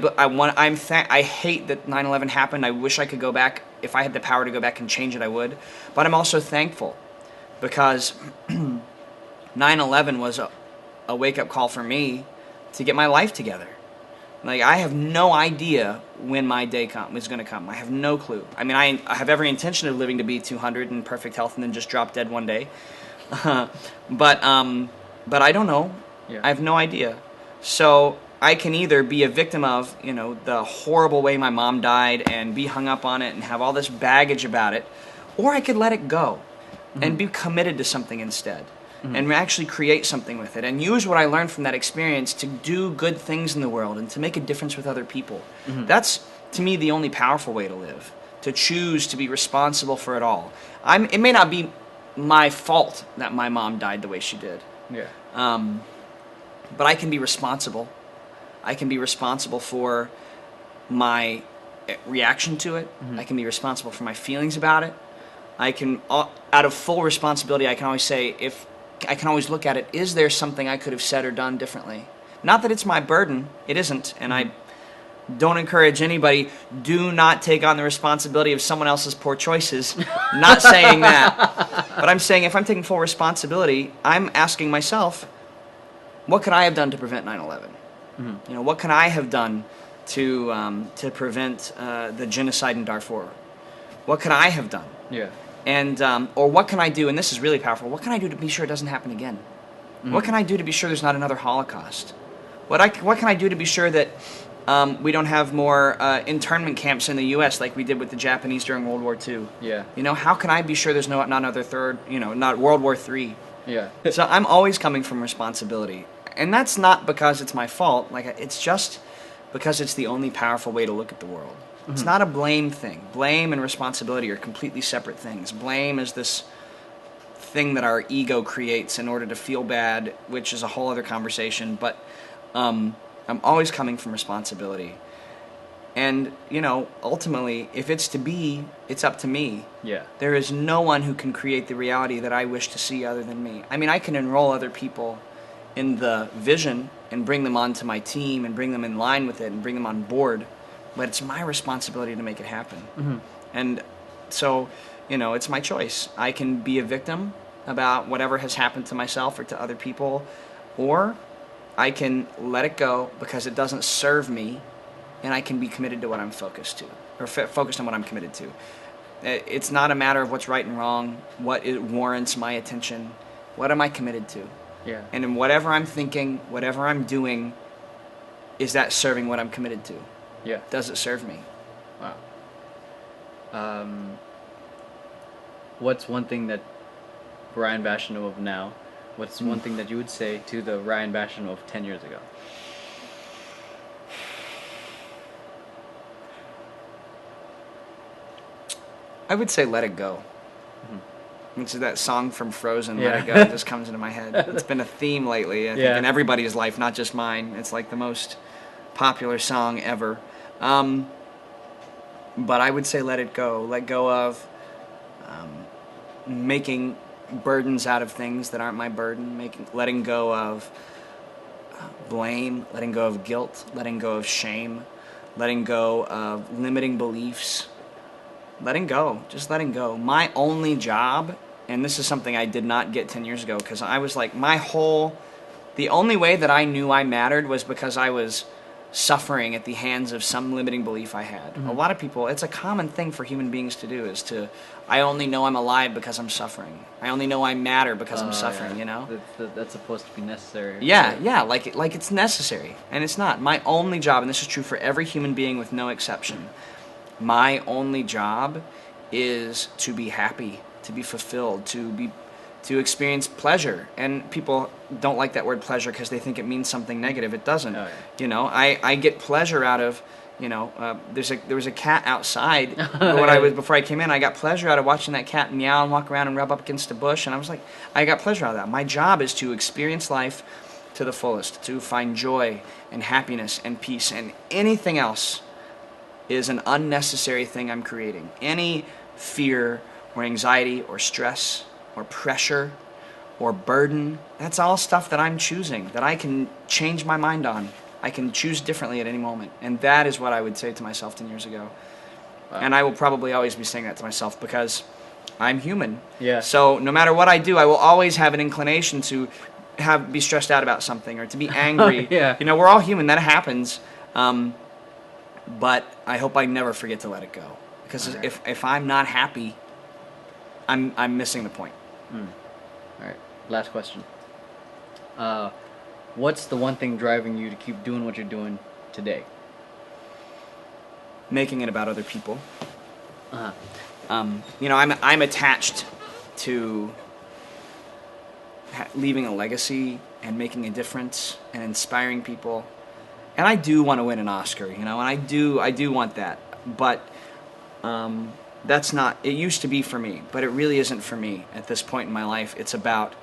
hate that 9/11 happened. I wish I could go back. If I had the power to go back and change it, I would. But I'm also thankful because 9/11 was a wake-up call for me to get my life together. Like, I have no idea when my day is going to come. I have no clue. I mean, I have every intention of living to be 200 in perfect health and then just drop dead one day. But I don't know. Yeah. I have no idea. So I can either be a victim of, you know, the horrible way my mom died and be hung up on it and have all this baggage about it, or I could let it go and be committed to something instead. And actually create something with it and use what I learned from that experience to do good things in the world and to make a difference with other people. That's, to me, the only powerful way to live, to choose to be responsible for it all. It may not be my fault that my mom died the way she did. Yeah. But I can be responsible. I can be responsible for my reaction to it. I can be responsible for my feelings about it. I can, out of full responsibility, I can always say, I can always look at it, is there something I could have said or done differently? Not that it's my burden, it isn't, and I don't encourage anybody, do not take on the responsibility of someone else's poor choices. Not saying that, but I'm saying if I'm taking full responsibility, I'm asking myself, what could I have done to prevent 9/11? You know, what can I have done to prevent the genocide in Darfur? What could I have done? Yeah. And or what can I do, and this is really powerful, what can I do to be sure it doesn't happen again? What can I do to be sure there's not another Holocaust? What can I do to be sure that we don't have more internment camps in the U.S. like we did with the Japanese during World War II? Yeah. You know, how can I be sure there's not another not World War III? Yeah. So I'm always coming from responsibility. And that's not because it's my fault. Like, it's just because it's the only powerful way to look at the world. It's not a blame thing. Blame and responsibility are completely separate things. Blame is this thing that our ego creates in order to feel bad, which is a whole other conversation. But I'm always coming from responsibility. And, you know, ultimately, if it's to be, it's up to me. Yeah. There is no one who can create the reality that I wish to see other than me. I mean, I can enroll other people in the vision and bring them onto my team and bring them in line with it and bring them on board. But it's my responsibility to make it happen. And so, you know, it's my choice. I can be a victim about whatever has happened to myself or to other people, or I can let it go because it doesn't serve me, and I can be committed to what I'm focused to, or focused on what I'm committed to. It's not a matter of what's right and wrong, what it warrants my attention. What am I committed to? Yeah. And in whatever I'm thinking, whatever I'm doing, is that serving what I'm committed to? Yeah. Does it serve me? Wow. What's one thing that Ryan Basham of now, what's one thing that you would say to the Ryan Basham of 10 years ago? I would say let it go. Which is that song from Frozen, Let It Go, that just comes into my head. It's been a theme lately, I think, in everybody's life, not just mine. It's like the most popular song ever. But I would say let it go. Let go of making burdens out of things that aren't my burden. Letting go of blame, letting go of guilt, letting go of shame, letting go of limiting beliefs. Letting go, just letting go. My only job, and this is something I did not get 10 years ago, because I was like, the only way that I knew I mattered was because I was suffering at the hands of some limiting belief I had. A lot of people, it's a common thing for human beings to do, is I only know I'm alive because I'm suffering. I only know I matter because I'm suffering, you know? That's supposed to be necessary. Yeah, like it's necessary, and it's not. My only job, and this is true for every human being with no exception, my only job is to be happy, to be fulfilled, to experience pleasure. And people don't like that word pleasure because they think it means something negative. It doesn't. Oh, yeah. You know, I get pleasure out of, you know, there was a cat outside before I came in. I got pleasure out of watching that cat meow and walk around and rub up against a bush, and I was like, I got pleasure out of that. My job is to experience life to the fullest, to find joy and happiness and peace, and anything else is an unnecessary thing I'm creating. Any fear or anxiety or stress or pressure or burden, that's all stuff that I'm choosing, that I can change my mind on. I can choose differently at any moment. And that is what I would say to myself 10 years ago. Wow. And I will probably always be saying that to myself, because I'm human. Yeah. So no matter what I do, I will always have an inclination to be stressed out about something or to be angry. Yeah. You know, we're all human. That happens. But I hope I never forget to let it go. Because if I'm not happy, I'm missing the point. All right. Last question. What's the one thing driving you to keep doing what you're doing today? Making it about other people. Uh-huh. You know, I'm attached to leaving a legacy and making a difference and inspiring people. And I do want to win an Oscar, you know, and I do want that. But that's not, it used to be for me, but it really isn't for me at this point in my life. It's about,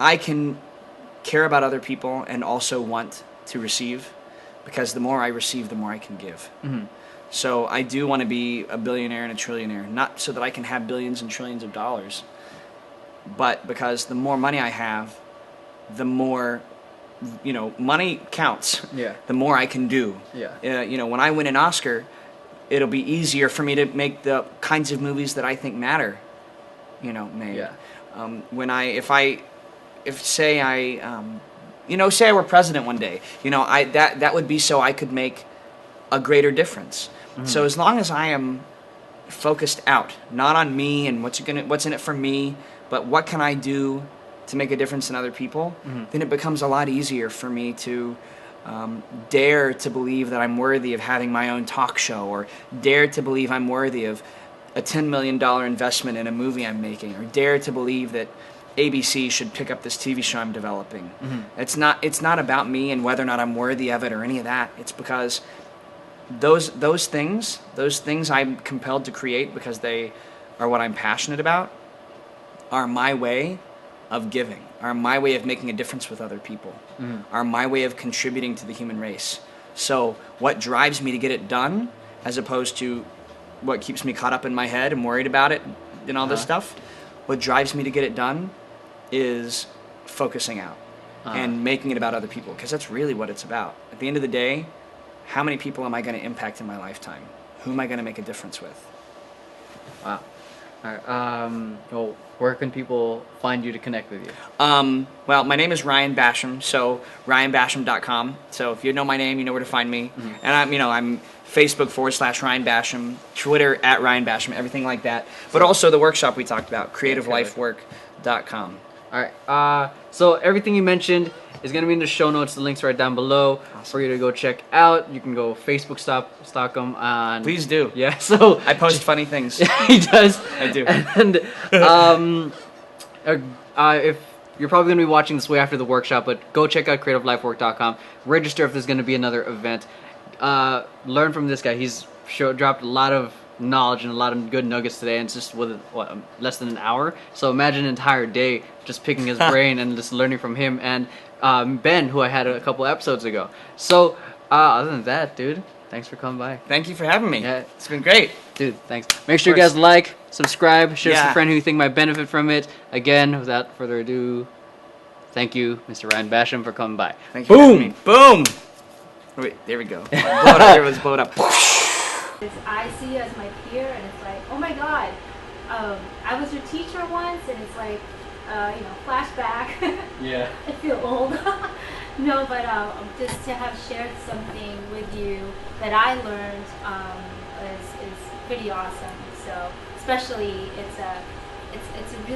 I can care about other people and also want to receive, because the more I receive, the more I can give. Mm-hmm. So I do want to be a billionaire and a trillionaire, not so that I can have billions and trillions of dollars, but because the more money I have, the more, you know, money counts. Yeah. The more I can do. Yeah. You know, when I win an Oscar, it'll be easier for me to make the kinds of movies that I think matter, you know, made. Yeah. Say I were president one day, you know, that would be so I could make a greater difference. Mm-hmm. So as long as I am focused out, not on me and what's in it for me, but what can I do to make a difference in other people, mm-hmm. then it becomes a lot easier for me to dare to believe that I'm worthy of having my own talk show, or dare to believe I'm worthy of a $10 million investment in a movie I'm making, or dare to believe that ABC should pick up this TV show I'm developing. Mm-hmm. It's not about me and whether or not I'm worthy of it or any of that. It's because those things I'm compelled to create because they are what I'm passionate about, are my way of giving, are my way of making a difference with other people, mm-hmm. are my way of contributing to the human race. So what drives me to get it done, as opposed to what keeps me caught up in my head and worried about it and all this stuff, what drives me to get it done is focusing out and making it about other people, because that's really what it's about. At the end of the day, how many people am I going to impact in my lifetime? Who am I going to make a difference with? Wow. All right. Well, where can people find you to connect with you? Well, my name is Ryan Basham, so ryanbasham.com. So if you know my name, you know where to find me. Mm-hmm. And I'm Facebook /Ryan Basham, Twitter @Ryan Basham, everything like that. But also the workshop we talked about, creativelifework.com. All right. So everything you mentioned is going to be in the show notes. The links right down below for you to go check out. You can go Facebook stalk him. Please do. Yeah. So I post funny things. He does. I do. And if you're probably going to be watching this way after the workshop, but go check out creativelifework.com. Register if there's going to be another event. Learn from this guy. He's dropped a lot of knowledge and a lot of good nuggets today, and it's just with less than an hour. So imagine an entire day just picking his brain and just learning from him and Ben, who I had a couple episodes ago. So other than that, dude, thanks for coming by. Thank you for having me. Yeah. It's been great. Dude, thanks. Make sure you guys like, subscribe, share with a friend who you think might benefit from it. Again, without further ado, thank you, Mr. Ryan Basham, for coming by. Thank you for having me. Boom! Wait, there we go. Let's blow it up. I see you as my peer, and it's like, oh my god, I was your teacher once, and it's like, flashback. Yeah. I feel old. No, but just to have shared something with you that I learned is pretty awesome. So especially it's a really